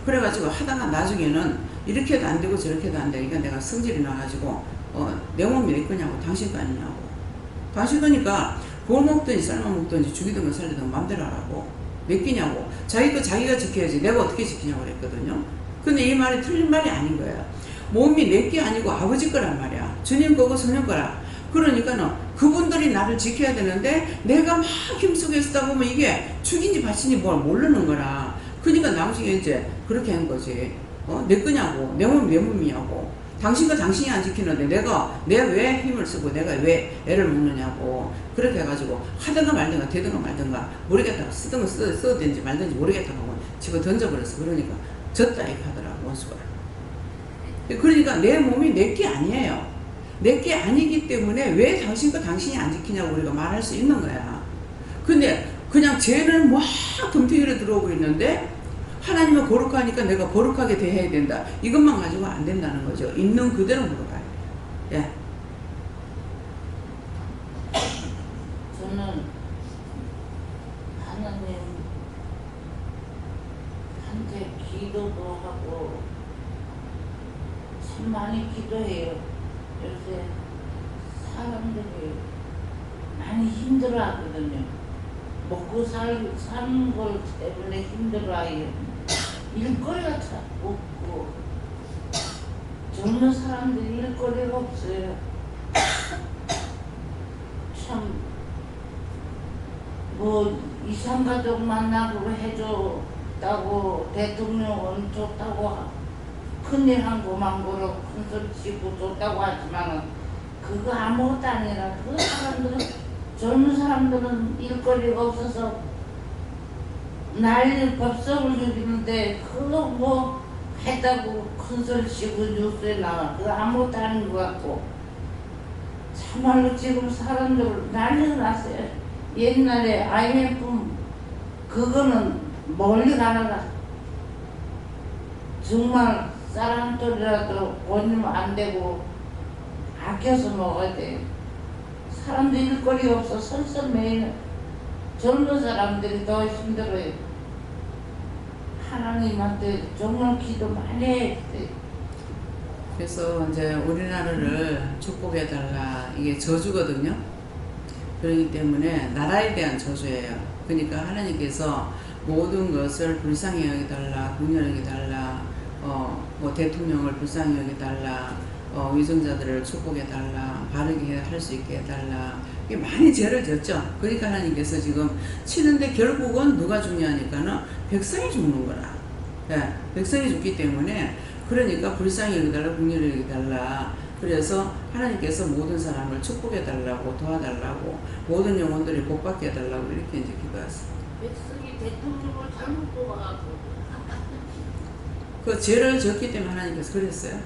그래가지고 하다가 나중에는 이렇게 해도 안 되고 저렇게 해도 안 되니까 내가 성질이 나가지고 내 몸이 내 거냐고 당신 거 아니냐고. 당신 거니까 구워 먹든지 삶아 먹든지 죽이든 살리든 마음대로 하라고. 내 끼냐고. 자기 거 자기가 지켜야지 내가 어떻게 지키냐고 그랬거든요. 근데 이 말이 틀린 말이 아닌 거야. 몸이 내 게 아니고 아버지 거란 말이야. 주님 거고 성령 거라. 그러니까는 그분들이 나를 지켜야 되는데 내가 막 힘쓰고 있다 보면 이게 죽인지 바친지 뭘 모르는 거라. 그러니까 나중에 이제 그렇게 한 거지. 내 거냐고. 내 몸이 내 몸이냐고. 당신 거 당신이 안 지키는데 내가 왜 힘을 쓰고 내가 왜 애를 먹느냐고. 그렇게 해가지고 하든가 말든가 되든가 말든가 모르겠다고 쓰든가 써든지 말든지 모르겠다고 하고 집어 던져버렸어. 그러니까 졌다 이렇게 하더라고 원수가. 그러니까 내 몸이 내 게 아니에요. 내 게 아니기 때문에 왜 당신 거 당신이 안 지키냐고 우리가 말할 수 있는 거야. 근데 그냥 죄는 막 금태기로 들어오고 있는데 하나님은 거룩하니까 내가 거룩하게 대해야 된다. 이것만 가지고 안 된다는 거죠. 있는 그대로 물어봐요. 예. 저는 하나님한테 기도도 하고 참 많이 기도해요. 요새 사람들이 많이 힘들어하거든요. 먹고 사는 걸 때문에 힘들어해요. 일거리가 참 없고 젊은 사람들이 일거리가 없어요. 참 뭐 이산가족 만나고 해줬다고 대통령은 줬다고 큰일 한 거만 보러 큰소리 치고 줬다고 하지만은 그거 아무것도 아니라 그 사람들은 젊은 사람들은 일거리가 없어서 난리 법석을 죽이는데 그거 뭐 했다고 큰소리 치고 뉴스에 나와. 그거 아무것도 아닌 것 같고 참말로 지금 사람들 난리가 났어요. 옛날에 IMF 그거는 멀리 가라가 정말 쌀 한 톨이라도 버리면 안 되고 아껴서 먹어야 돼요. 사람들 일거리 없어 설설매일 젊은 사람들이 더 힘들어요. 하나님한테 정말 기도 많이 해야 돼. 그래서 이제 우리나라를 축복해달라. 이게 저주거든요. 그렇기 때문에 나라에 대한 저주예요. 그러니까 하나님께서 모든 것을 불쌍히 여기달라, 긍휼히 여기달라, 뭐 대통령을 불쌍히 여기달라, 위선자들을 축복해달라, 바르게 할 수 있게 해달라. 이게 많이 죄를 졌죠. 그러니까 하나님께서 지금 치는데 결국은 누가 중요하니까는 백성이 죽는 거라. 예, 백성이 죽기 때문에 그러니까 불쌍히 여기달라, 긍휼히 여기달라. 그래서 하나님께서 모든 사람을 축복해달라고, 도와달라고, 모든 영혼들이 복받게 해달라고 이렇게 이제 기도하세요. 백성이 대통령을 잘못 뽑아가지고 그 죄를 졌기 때문에 하나님께서 그랬어요.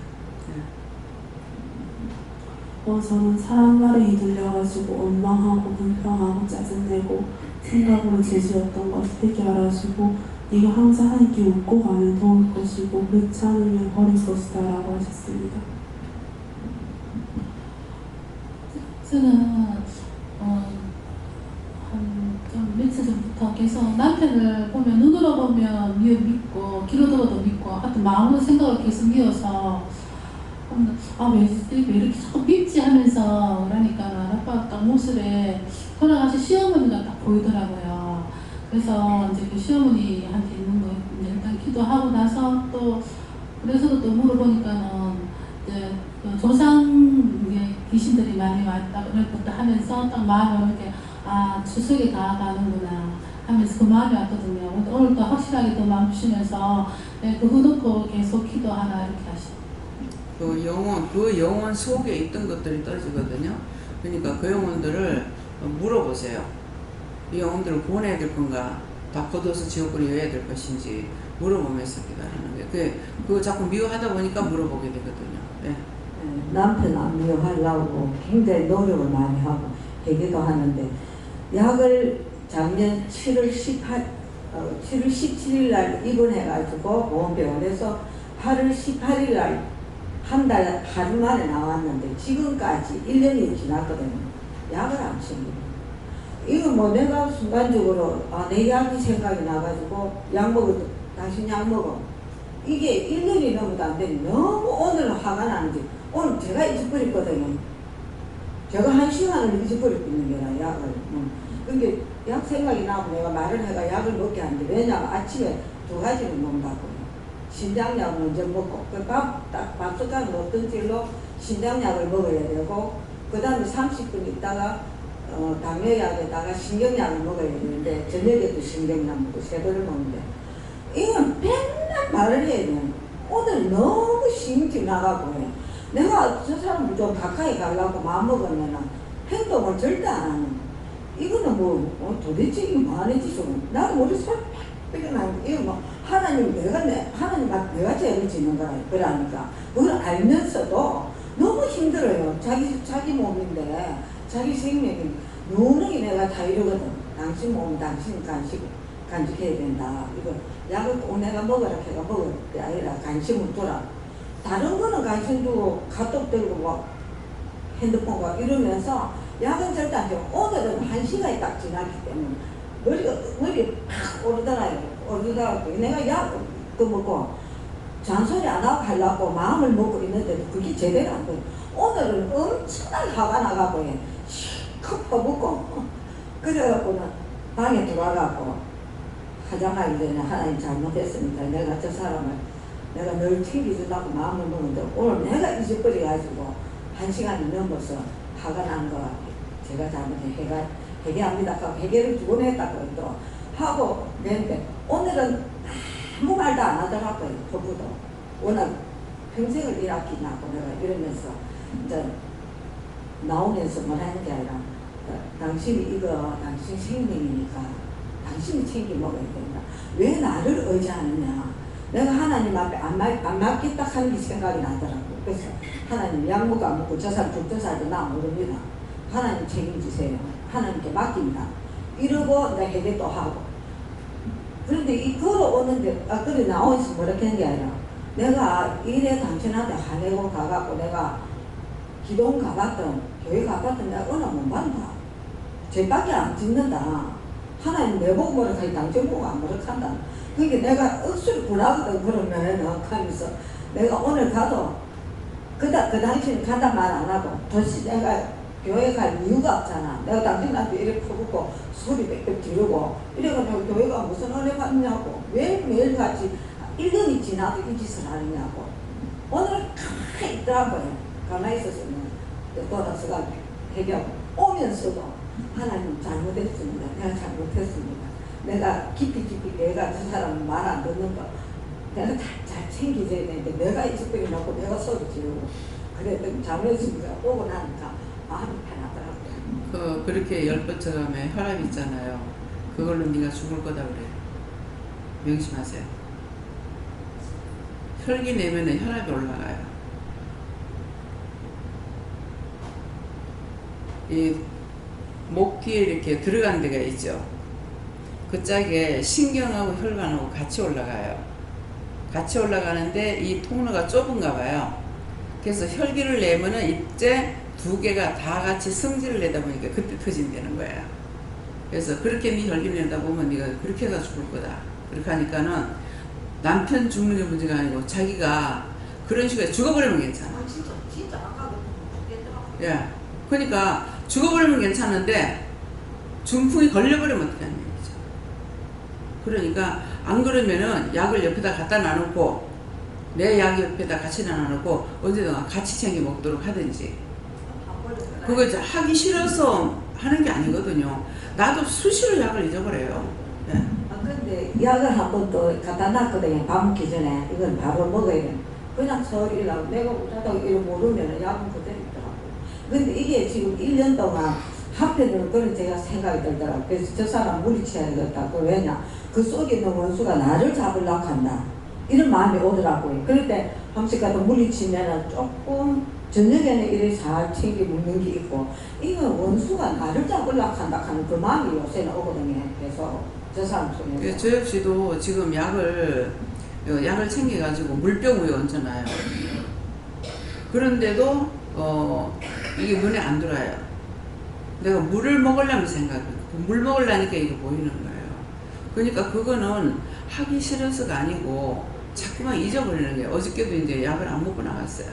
저는 사람 말에 이들려가지고 원망하고 불평하고 짜증내고 생각으로 죄지었던 것을 해결하시고 네가 항상 하나님께 웃고 가면 도울 것이고 그렇지 않으면 버릴 것이다 라고 하셨습니다. 저는 좀 며칠 전부터 계속 남편을 보면 눈으로 보면 믿고 귀로 들어도 믿고 하여튼 마음으로 생각을 계속 미워서 왜 이렇게 자꾸 믿지 하면서 그러니까 아빠가 딱 모습에 돌아가신 시어머니가 딱 보이더라고요. 그래서 이제 그 시어머니한테 있는 거 이제 일단 기도하고 나서 또 그래서도 또 물어보니까는 이제 그 조상 귀신들이 많이 왔다 그런 것도 하면서 딱 마음을 이렇게 추석에 다가가는구나 하면서 그 마음이 왔거든요. 오늘 또 확실하게 또 마음 주시면서 그거 놓고 계속 기도하라 이렇게 하시고. 그 영혼 속에 있던 것들이 떨어지거든요. 그러니까 그 영혼들을 물어보세요. 이 영혼들을 구원해야 될 건가? 다 걷어서 지옥으로 여야 될 것인지 물어보면서 기도하는 거예요. 그거 자꾸 미워하다 보니까 물어보게 되거든요. 네. 남편 안 미워하려고 굉장히 노력을 많이 하고 회개도 하는데 약을 작년 7월 17일 날 입원해가지고 보험병원에서 8월 18일 날 한 달 하루 만에 나왔는데 지금까지 1년이 지났거든요. 약을 안 챙기고 이거 뭐 내가 순간적으로 내 약이 생각이 나가지고 약 먹어도 당신 약 먹어 이게 1년이 넘어도 안 되니 너무 오늘 화가 나는지 오늘 제가 잊어버렸거든요. 제가 1시간을 잊어버리고 있는 게라 약을 그게 약 생각이 나고 내가 말을 해가 약을 먹게 하는데 왜냐면 아침에 2가지를 먹는다고요. 신장약을 먼저 먹고 밥숟가락 먹던 질로 신장약을 먹어야 되고 그 다음에 30분 있다가 당뇨약에다가 신경약을 먹어야 되는데 저녁에도 신경약 먹고 3번을 먹는데 이건 맨날 말을 해야 돼. 오늘 너무 심기 나가고 해. 내가 저 사람을 좀 가까이 가려고 마음먹으면 행동을 절대 안 하는 이거는 도대체 이거 뭐하는 짓이고 나도 머리 살 빽빽나고 이거 뭐 하나님한테 내가 죄를 짓는 거라 그러니까 그걸 알면서도 너무 힘들어요. 자기 몸인데 자기 생명이 누누이 내가 다 이러거든. 당신 몸 당신 간직해야 된다. 이거 약을 꼭 내가 먹으라 해가 먹을 게 아니라 관심을 두라. 다른 거는 관심 두고 카톡 들고 뭐 핸드폰과 이러면서 약은 절대 안 되고 오늘은 1시간이 딱 지났기 때문에 머리 팍 오르더라고. 내가 약 먹고 잔소리 안 하고 하려고 마음을 먹고 있는데도 그게 제대로 안 돼. 오늘은 엄청나게 화가 나가고 실컷 퍼붓고 그래갖고는 방에 들어가고 화장하기 전에 하나님 잘못했으니까 내가 저 사람을 내가 늘 챙겨준다고 마음을 먹는데 오늘 내가 잊어버려가지고 1시간이 넘어서 화가 난 거 같아요. 제가 잘못해 회개합니다 하고 회개를 2번 했다고 또 하고 그랬는데 오늘은 아무 말도 안 하더라고요. 그분도 워낙 평생을 일하기나고 내가 이러면서 이제 나오면서 뭘 하는 게 아니라 당신이 이거 당신 생명이니까 당신이 챙겨 먹어야 된다. 왜 나를 의지하느냐. 내가 하나님 앞에 안 맞겠다 하는 게 생각이 나더라고. 그래서 하나님 약 먹고 안 먹고 저 사람 죽든 살든 나 모릅니다. 하나님 책임지세요. 하나님께 맡깁니다. 이러고 내가 회개 또 하고. 그런데 이 걸어오는데 그래 나오면서 뭐라 하는 게 아니라 내가 이래 당신한테 화내고 가갖고 내가 기도원 가봤던 교회 가봤던 내가 은혜 못 받는다. 죄밖에 안 짓는다. 하나님 내보고 뭐라 하지 당신 보고 안 뭐라 한다. 그러니까 내가 억수로 불하거든. 그러면 하면서 내가 오늘 가도 그 당시는 간다 말 안 하고 도대체 내가 교회 갈 이유가 없잖아. 내가 당신한테 이렇게 퍼붓고 소리 빽빽 지르고 이래가지고 교회가 무슨 은혜 받느냐고 왜 매일같이 1년이 지나도 이 짓을 하느냐고 오늘 가만히 있더라고요. 가만히 있었으면 돌아서가 해결 오면서도 하나님 잘못했습니다. 내가 잘못했습니다. 내가 깊이 내가 저 사람 말 안 듣는 거 내가 잘 챙겨줘야 되는데 내가 이쪽에 놓고 내가 소리 지르고 그랬더니 잘못했습니다. 오고 나니까 마음이 편하더라고요. 그렇게 10번 쳐가면 혈압 있잖아요. 그걸로 네가 죽을 거다 그래. 명심하세요. 혈기 내면은 혈압이 올라가요. 이 목 뒤에 이렇게 들어간 데가 있죠. 그 짝에 신경하고 혈관하고 같이 올라가요. 같이 올라가는데 이 통로가 좁은가 봐요. 그래서 혈기를 내면은 이제 두 개가 다 같이 성질을 내다 보니까 그때 터진다는 거야. 그래서 그렇게 네 혈기를 내다 보면 네가 그렇게 해서 죽을 거다. 그렇게 하니까는 남편 죽는 게 문제가 아니고 자기가 그런 식으로 죽어버리면 괜찮아. 진짜 아까 예. 그러니까 죽어버리면 괜찮은데 중풍이 걸려버리면 어떡하는 얘기죠. 그러니까 안 그러면은 약을 옆에다 갖다 놔놓고 내 약 옆에다 같이 놔놓고 언제든 같이 챙겨 먹도록 하든지. 그거 이제 하기 싫어서 하는 게 아니거든요. 나도 수시로 약을 잊어버려요. 예. 근데 약을 한 번 더 갖다 놨거든요. 밥 먹기 전에 이건 바로 먹어야 돼. 그냥 서리라고 내가 못하다고 이거 모르면 약은 그대로 있더라고. 근데 이게 지금 1년 동안 한편으로 그런 제가 생각이 들더라고. 그래서 저 사람 물리쳐야겠다. 그 왜냐? 그 속에 있는 원수가 나를 잡으려고 한다. 이런 마음이 오더라고요. 그럴 때 한식 가도 물리치면은 조금 저녁에는 이렇게 잘 챙겨 먹는 게 있고 이건 원수가 나를 잡으려고 한다 하는 그 마음이 요새는 오거든요. 그래서 저 사람 속에서. 저 역시도 지금 약을 챙겨가지고 물병 위에 얹어놔요. 그런데도 이게 눈에 안 들어와요. 내가 물을 먹으려면 생각해. 물 먹으려니까 이게 보이는 거예요. 그러니까 그거는 하기 싫어서가 아니고 자꾸만 잊어버리는 거예요. 어저께도 이제 약을 안 먹고 나갔어요.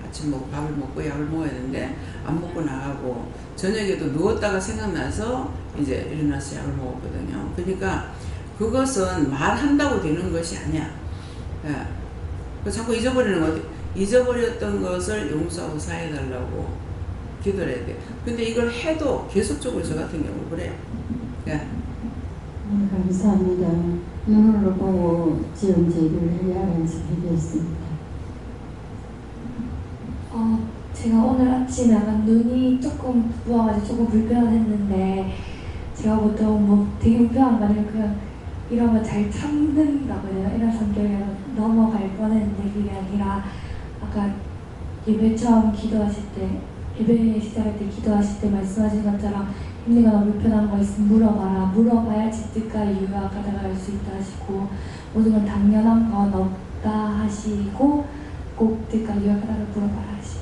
아침 먹고 밥을 먹고 약을 먹어야 되는데 안 먹고 나가고 저녁에도 누웠다가 생각나서 이제 일어나서 약을 먹었거든요. 그러니까 그것은 말한다고 되는 것이 아니야. 예. 자꾸 잊어버리는 거. 잊어버렸던 것을 용서하고 사해달라고 기도를 해야 돼. 근데 이걸 해도 계속적으로 저 같은 경우 그래요. 예. 네, 감사합니다. 눈으로 보고 지은 제기를 해야하면서 해결했습니다. 제가 오늘 아침에 약간 눈이 조금 부어가지고 조금 불편했는데 제가 보통 뭐 되게 불편한 거 아니면 그냥 이러면 잘 참는다고 해야 되나? 이런 성격이라서 넘어갈 뻔했는데 그게 아니라 아까 예배 처음 기도하실 때 예배 시작할 때 기도하실 때 말씀하신 것처럼 힘들거나 불편한 거 있으면 물어봐라. 물어봐야지 뜻과 이유가 가져갈 수 있다 하시고 모든 건 당연한 건 없다 하시고 꼭 뜻과 이유가 가져갈 물어봐라 하십니다.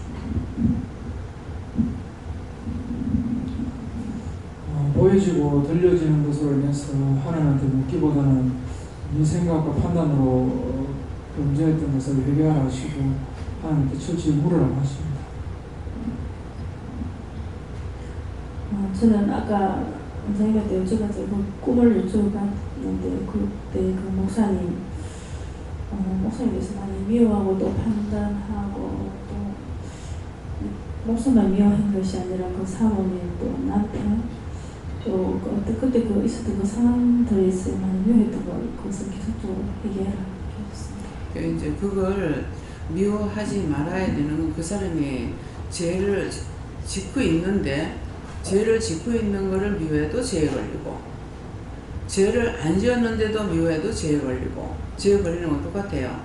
보여지고 들려지는 것으로 인해서 하나님한테 묻기보다는 네 생각과 판단으로 문제였던 것을 해결하시고 하나님께 철저히 물으라고 하십니다. 저는 아까 선생님한테 여쭤봤어요. 꿈을 여쭤봤는데 그때 그 목사님께서 많이 미워하고 또 판단하고 또 목사만 미워한 것이 아니라 그 사모님 또 남편 또 그때 그 있었던 그 상황들에 있어 많이 미워했던 것을 계속적으로 해결하고 있습니다. 이제 그걸 미워하지 말아야 되는 건 그 사람이 죄를 짓고 있는데 죄를 짓고 있는 거를 미워해도 죄에 걸리고 죄를 안 지었는데도 미워해도 죄에 걸리고 죄에 걸리는 건 똑같아요.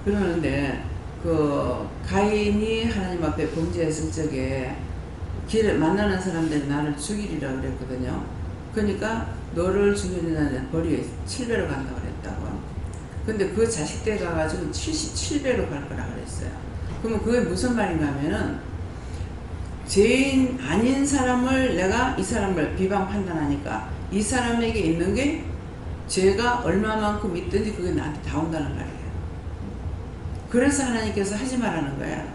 그러는데 그 가인이 하나님 앞에 범죄했을 적에 길에 만나는 사람들이 나를 죽이리라 그랬거든요. 그러니까 너를 죽이는 자는 벌이 7배로 간다고 그랬다고. 근데 그 자식 때 가가지고 77배로 갈 거라 그랬어요. 그러면 그게 무슨 말인가 하면은 죄인 아닌 사람을 내가 이 사람을 비방 판단하니까 이 사람에게 있는 게 죄가 얼마만큼 있든지 그게 나한테 다 온다는 말이에요. 그래서 하나님께서 하지 말라는 거야.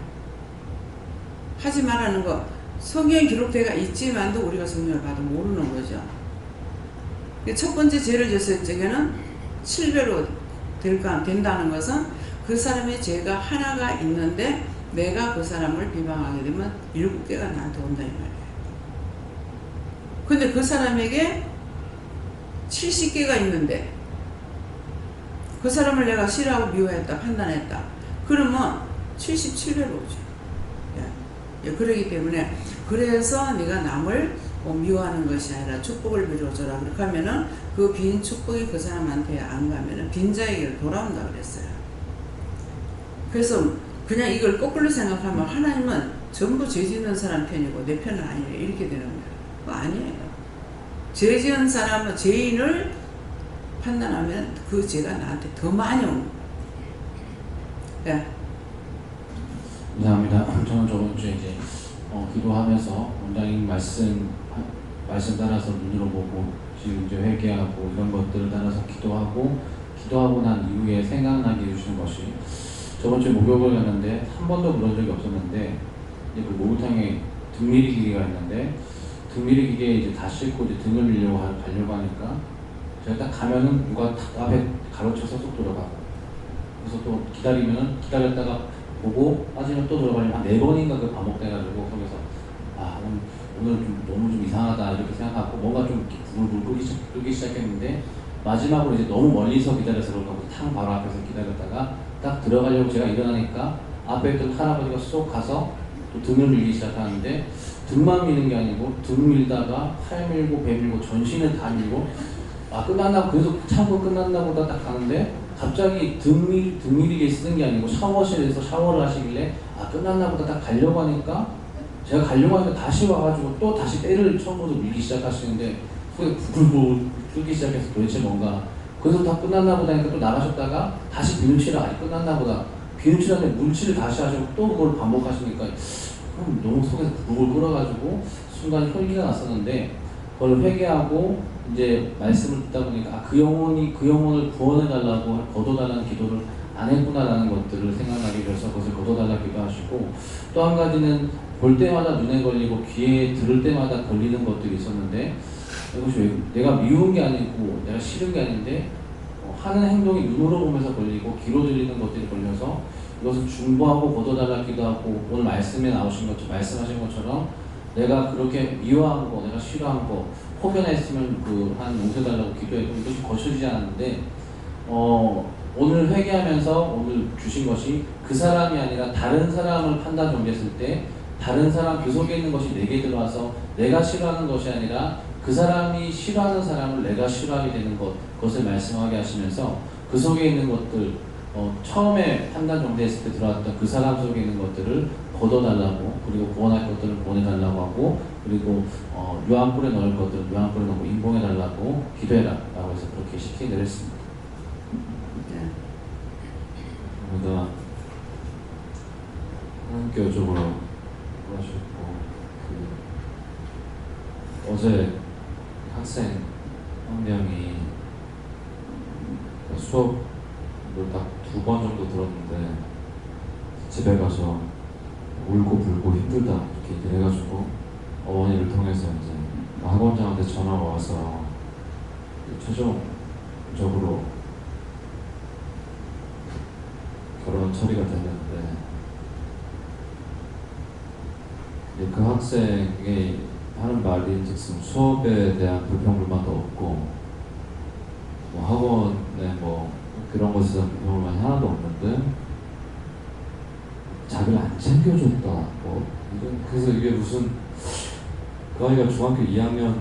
하지 말라는 거. 성경에 기록되어 있지만도 우리가 성경을 봐도 모르는 거죠. 첫 번째 죄를 졌을 적에는 7배로 된다는 것은 그 사람의 죄가 하나가 있는데 내가 그 사람을 비방하게 되면 7개가 나한테 온다 이 말이에요. 근데 그 사람에게 70개가 있는데 그 사람을 내가 싫어하고 미워했다 판단했다 그러면 77개로 오죠. 예. 그러기 때문에 그래서 네가 남을 미워하는 것이 아니라 축복을 빌어줘라 그렇게 하면은 그 빈 축복이 그 사람한테 안 가면은 빈자에게 돌아온다 그랬어요. 그래서 그냥 이걸 거꾸로 생각하면 하나님은 전부 죄 짓는 사람 편이고 내 편은 아니에요 이렇게 되는 거예요. 그거 아니에요. 죄 지은 사람은 죄인을 판단하면 그 죄가 나한테 더 많이 옵니다. 예. 감사합니다. 저는 저번 주에 이제 기도하면서 원장님 말씀 따라서 눈으로 보고 지금 이제 회개하고 이런 것들을 따라서 기도하고 난 이후에 생각나게 해주시는 것이 저번 주에 목욕을 했는데 한 번도 그런 적이 없었는데 이제 그 목욕탕에 등 밀기기가 있는데 등 밀기기에 이제 다 싣고 이제 등을 밀려고 가려고 하니까 제가 딱 가면은 누가 앞에 가로쳐서 쏙 들어가고 그래서 또 기다렸다가 보고 빠지면 또 들어가려면 한 4번인가 그 반복돼가지고 거기서 오늘 좀 너무 좀 이상하다 이렇게 생각하고 뭔가 좀 불불 끄기 시작했는데 마지막으로 이제 너무 멀리서 기다려서 그런가 보다 탕 바로 앞에서 기다렸다가 딱 들어가려고 제가 일어나니까 앞에 있던 할아버지가 쏙 가서 또 등을 밀기 시작하는데 등만 미는 게 아니고 등 밀다가 팔 밀고 배 밀고 전신을 다 밀고 끝났나 그래서 참고 끝났나 보다 딱 가는데 갑자기 등 밀기에 쓰는 게 아니고 샤워실에서 샤워를 하시길래 끝났나 보다 딱 가려고 하니까 제가 가려고 하니까 다시 와가지고 또 다시 때를 처음부터 밀기 시작하시는데 속에 부글부글 끓기 시작해서 도대체 뭔가 그래서 다 끝났나 보다 하니까 또 나가셨다가 다시 비누칠을 아직 끝났나 보다 비누칠하는데 물칠을 다시 하시고 또 그걸 반복하시니까 너무 속에서 부글부글 끓어가지고 순간 혈기가 났었는데 그걸 회개하고 이제 말씀을 듣다 보니까 그 영혼을 구원해달라고 거둬달라는 기도를 안 했구나라는 것들을 생각나게 되어서 그것을 거둬달라 기도하시고 또 한 가지는 볼 때마다 눈에 걸리고 귀에 들을 때마다 걸리는 것들이 있었는데 이것이 내가 미운 게 아니고 내가 싫은 게 아닌데 하는 행동이 눈으로 보면서 걸리고 귀로 들리는 것들이 걸려서 이것을 중보하고 거둬달라 기도하고 오늘 말씀에 말씀하신 것처럼 내가 그렇게 미워한 거, 내가 싫어한 거, 혹여나했으면 한 용서해달라고 기도해도 이것이 거쳐지지 않았는데 오늘 회개하면서 오늘 주신 것이 그 사람이 아니라 다른 사람을 판단 정지했을 때 다른 사람 그 속에 있는 것이 내게 들어와서 내가 싫어하는 것이 아니라 그 사람이 싫어하는 사람을 내가 싫어하게 되는 그것을 말씀하게 하시면서 그 속에 있는 것들 처음에 판단 정지했을 때 들어왔던 그 사람 속에 있는 것들을 걷어달라고 그리고 구원할 것들을 구원해달라고 하고 그리고 요한불에 넣을 것들을 요한불에 넣고 인봉해달라고 기도해라 라고 해서 그렇게 시켜드렸습니다. 감사합니다. 하나님께 여쭤보러 하셨고 어제 학생 한 명이 수업을 딱 2번 정도 들었는데 집에 가서 울고 불고 힘들다 이렇게 얘기를 해가지고 어머니를 통해서 이제 학원장한테 전화가 와서 최종적으로 결혼 처리가 됐는데 그 학생이 하는 말인즉슨 수업에 대한 불평불만도 없고 학원에 그런 것에 대한 불평불만이 하나도 없는데 자기를 안 챙겨줬다 그래서 이게 무슨 그 아이가 중학교 2학년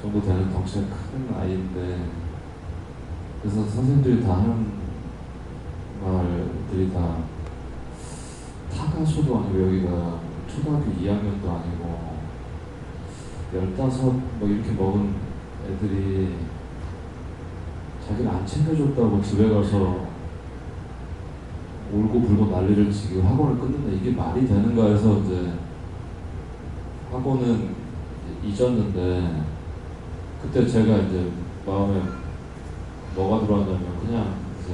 정도 되는 덩치가 큰 아이인데 그래서 선생님들이 다 하는 말들이 다 타가소도 아니고 여기가 초등학교 2학년도 아니고 15 이렇게 먹은 애들이 자기를 안 챙겨줬다고 집에 가서 울고 불고 난리를 치고 학원을 끊는다 이게 말이 되는가 해서 이제 학원은 잊었는데 그때 제가 이제 마음에 뭐가 들어왔냐면 그냥 이제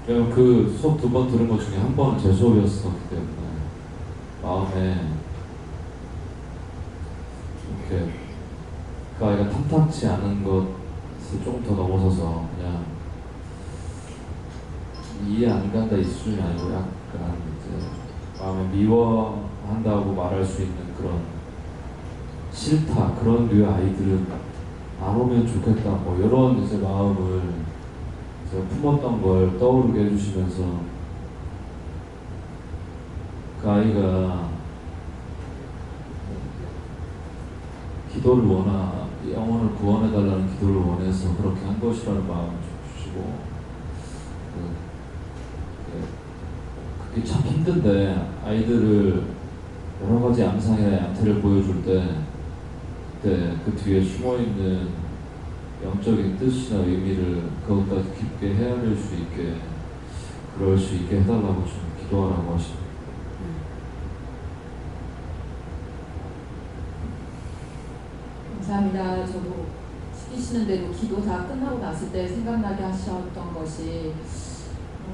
왜냐면 그 수업 2번 들은 것 중에 한 번은 제 수업이었었기 때문에 마음에 이렇게 그 아이가 탐탁치 않은 것을 조금 더 넘어서서 그냥 이해 안 간다 이 수준이 아니고 약간 이제 마음에 미워한다고 말할 수 있는 그런 싫다 그런 류의 아이들은 안 오면 좋겠다 뭐 이런 이제 마음을 제가 품었던 걸 떠오르게 해주시면서 그 아이가 기도를 영혼을 구원해달라는 기도를 원해서 그렇게 한 것이라는 마음을 주시고 그게 참 힘든데 아이들을 여러 가지 양상의 양태를 보여줄 때 그때 그 뒤에 숨어있는 영적인 뜻이나 의미를 그것까지 깊게 헤아릴 수 있게 그럴 수 있게 해달라고 좀 기도하라고 하십니다. 감사합니다. 저도 시키시는 대로 기도 다 끝나고 났을 때 생각나게 하셨던 것이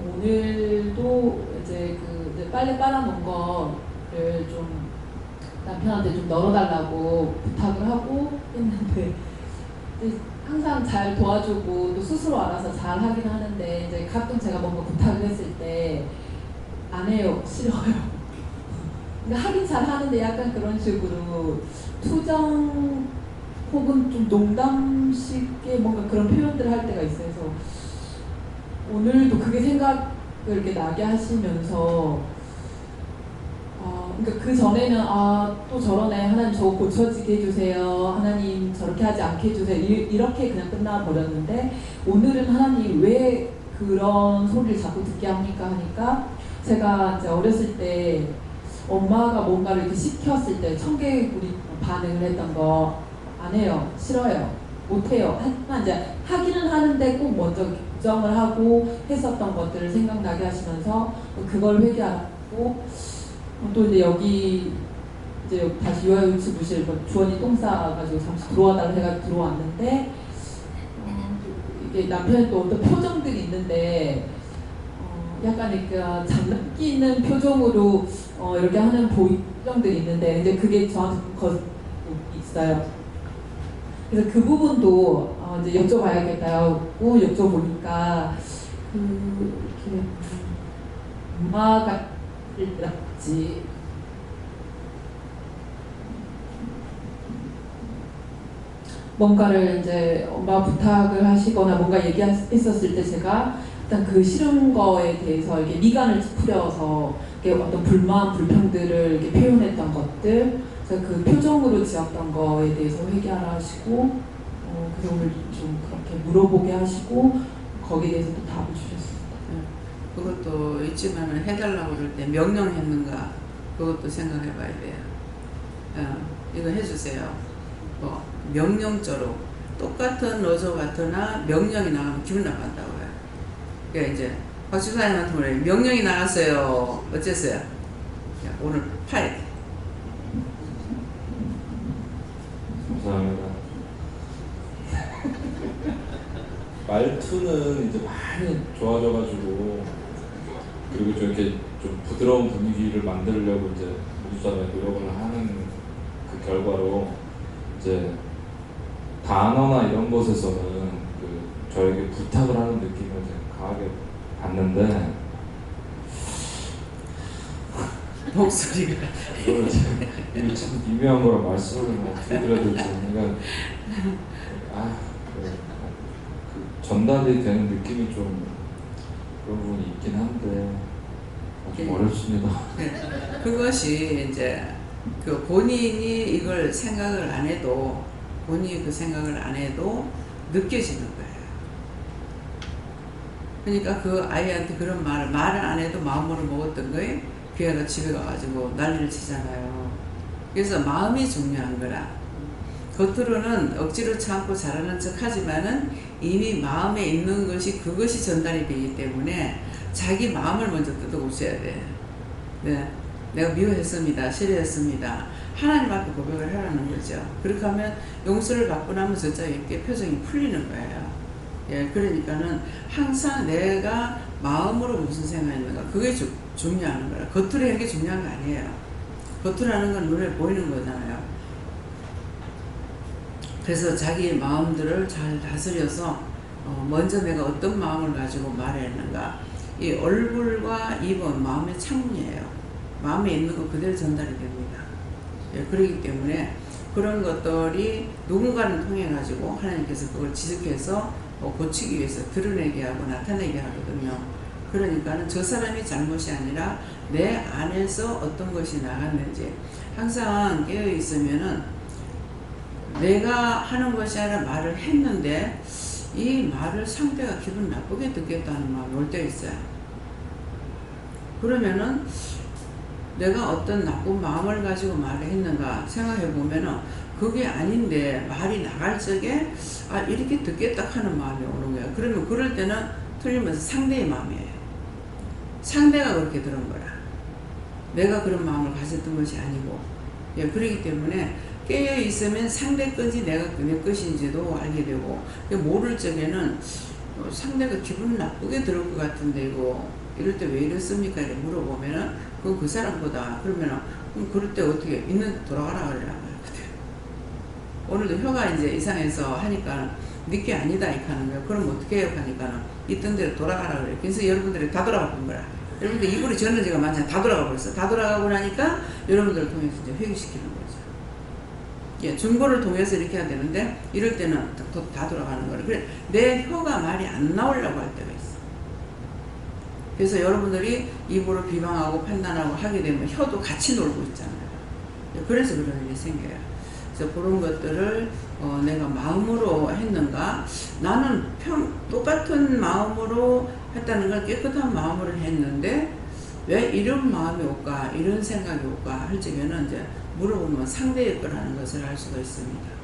오늘도 이제 이제 빨래 빨아놓은 거를 좀 남편한테 좀 널어달라고 부탁을 하고 했는데 항상 잘 도와주고 또 스스로 알아서 잘 하긴 하는데 이제 가끔 제가 뭔가 부탁을 했을 때 안 해요. 싫어요. 그러니까 하긴 잘 하는데 약간 그런 식으로 투정 혹은 좀 농담식의 뭔가 그런 표현들을 할 때가 있어요. 그래서 오늘도 그게 생각을 이렇게 나게 하시면서 그러니까 그 전에는 또 저러네 하나님 저거 고쳐지게 해주세요 하나님 저렇게 하지 않게 해주세요 이렇게 그냥 끝나버렸는데 오늘은 하나님 왜 그런 소리를 자꾸 듣게 합니까 하니까 제가 이제 어렸을 때 엄마가 뭔가를 이렇게 시켰을 때 청개구리 반응을 했던 거 안 해요. 싫어요. 못해요. 하지만 이제 하기는 하는데 꼭 먼저 결정을 하고 했었던 것들을 생각나게 하시면서 그걸 회개하고 또 이제 여기 이제 다시 유아유치부실 주원이 똥 싸가지고 잠시 들어와달라 해가지고 들어왔는데 이게 남편의 또 어떤 표정들이 있는데 약간 그러니까 장난기는 표정으로 이렇게 하는 표정들이 있는데 이제 그게 저한테 있어요. 그래서 그 부분도 이제 여쭤봐야겠다고 여쭤보니까 이렇게 엄마가 일지 뭔가를 이제 엄마 부탁을 하시거나 뭔가 얘기했었을 때 제가 일단 그 싫은 거에 대해서 이렇게 미간을 찌푸려서 이렇게 어떤 불만 불평들을 이렇게 표현했던 것들 그 표정으로 지었던 거에 대해서 회개하라 하시고 그래서 오늘 좀 그렇게 물어보게 하시고 거기에 대해서 또 답을 주셨습니다. 그것도 있지만은 해달라고 그럴 때 명령했는가 그것도 생각해 봐야 돼요. 이거 해주세요. 뭐 명령조로 똑같은 노조 같으나 명령이 나가면 기분 나간다고요. 그러니까 이제 박주사님한테 그래 명령이 나갔어요. 어쨌어요? 야, 오늘 파야 돼. 감사합니다. 말투는 이제 많이 좋아져가지고 그리고 좀 이렇게 좀 부드러운 분위기를 만들려고 이제 모두사람의 노력을 하는 그 결과로 이제 단어나 이런 것에서는 저에게 부탁을 하는 느낌을 강하게 받는데 목소리가 이거 참 미묘한 거라 말씀을 어떻게 드려야 될지 그러니까 전달이 되는 느낌이 좀 그런 부분이 있긴 한데 좀 어렵습니다. 그것이 이제 그 본인이 이걸 생각을 안 해도 본인이 그 생각을 안 해도 느껴지는 거예요. 그러니까 그 아이한테 그런 말을 안 해도 마음으로 먹었던 거예요. 그 애가 집에 가가지고 난리를 치잖아요. 그래서 마음이 중요한 거라. 겉으로는 억지로 참고 잘하는 척 하지만은 이미 마음에 있는 것이 그것이 전달이 되기 때문에 자기 마음을 먼저 뜯어고쳐야 돼. 네, 내가 미워했습니다. 싫어했습니다. 하나님 앞에 고백을 하라는 거죠. 그렇게 하면 용서를 받고 나면 저자 이렇게 표정이 풀리는 거예요. 예, 그러니까는 항상 내가 마음으로 무슨 생각했는가 그게 중요한 거라. 겉으로 하는 게 중요한 거 아니에요. 겉으로 하는 건 눈에 보이는 거잖아요. 그래서 자기 마음들을 잘 다스려서 먼저 내가 어떤 마음을 가지고 말했는가 이 얼굴과 입은 마음의 창문이에요. 마음에 있는 거 그대로 전달이 됩니다. 예, 그렇기 때문에 그런 것들이 누군가를 통해 가지고 하나님께서 그걸 지적해서 고치기 위해서 드러내게 하고 나타내게 하거든요. 그러니까는 저 사람이 잘못이 아니라 내 안에서 어떤 것이 나갔는지 항상 깨어 있으면은 내가 하는 것이 아니라 말을 했는데 이 말을 상대가 기분 나쁘게 듣겠다는 마음이 올 때 있어요. 그러면은 내가 어떤 나쁜 마음을 가지고 말을 했는가 생각해 보면은 그게 아닌데 말이 나갈 적에 아 이렇게 듣겠다 하는 마음이 오는 거야. 그러면 그럴 때는 틀리면서 상대의 마음이에요. 상대가 그렇게 들은 거라. 내가 그런 마음을 가졌던 것이 아니고. 예, 그렇기 때문에 깨어 있으면 상대 것이 내 것인지도 알게 되고, 모를 적에는 상대가 기분 나쁘게 들을 것 같은데 이거 이럴 때 왜 이랬습니까? 이렇게 물어보면은 그 사람보다 그러면은 그럴 때 어떻게 있는 데 돌아가라 그래라. 오늘도 혀가 이제 이상해서 하니까 니께 아니다 이렇게 하는 거예요. 그럼 어떻게 해요? 하니까 있던 대로 돌아가라 그래요. 그래서 여러분들이 다 돌아가 본 거야. 여러분들 이불이 전원지가 많잖아요. 다 돌아가 버렸어. 다 돌아가고 나니까 여러분들을 통해서 이제 회개시키는 거죠. 예, 중보를 통해서 이렇게 해야 되는데 이럴 때는 다 돌아가는 거예요. 그래 내 혀가 말이 안 나오려고 할 때가 있어. 그래서 여러분들이 입으로 비방하고 판단하고 하게 되면 혀도 같이 놀고 있잖아요. 그래서 그런 일이 생겨요. 그래서 그런 것들을 내가 마음으로 했는가? 나는 똑같은 마음으로 했다는 걸 깨끗한 마음으로 했는데 왜 이런 마음이 올까? 이런 생각이 올까? 할 적에는 이제 물어보면 상대의 거라는 것을 알 수가 있습니다.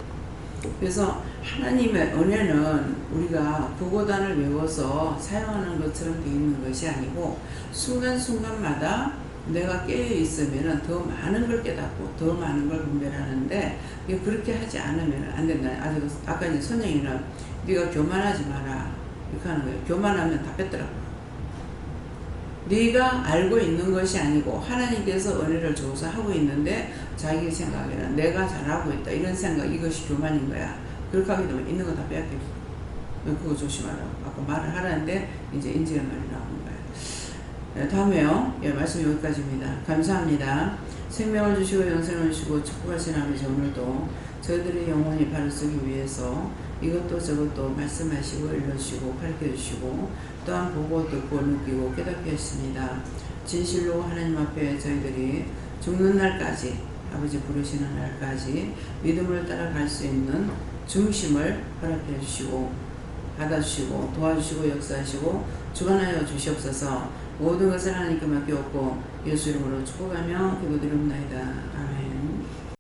그래서 하나님의 은혜는 우리가 구고단을 외워서 사용하는 것처럼 되어 있는 것이 아니고 순간순간마다 내가 깨어 있으면 더 많은 걸 깨닫고 더 많은 걸 분별하는데 그렇게 하지 않으면 안 된다. 아까 이제 선영이는 네가 교만하지 마라 이렇게 하는 거예요. 교만하면 다 뺐더라고요. 네가 알고 있는 것이 아니고 하나님께서 은혜를 줘서 하고 있는데 자기 생각에는 내가 잘하고 있다 이런 생각 이것이 교만인 거야. 그렇게 하게 되면 있는 거 다 빼앗겨. 그거 조심하라고. 아까 말을 하라는데 이제 인지의 말이 나오는 거예요. 네, 다음에요. 예, 말씀 여기까지입니다. 감사합니다. 생명을 주시고 영생을 주시고 축복하신 아버지 오늘도 저희들의 영혼이 바로 서기 위해서 이것도 저것도 말씀하시고 일러주시고 가르쳐주시고 또한 보고 듣고 느끼고 깨닫게 하십니다. 진실로 하나님 앞에 저희들이 죽는 날까지 아버지 부르시는 날까지 믿음을 따라갈 수 있는 중심을 허락해 주시고 받아주시고 도와주시고 역사하시고 주관하여 주시옵소서. 모든 것을 하나님께 맡겨놓고 예수 이름으로 축복하며 기도드립니다. 아멘.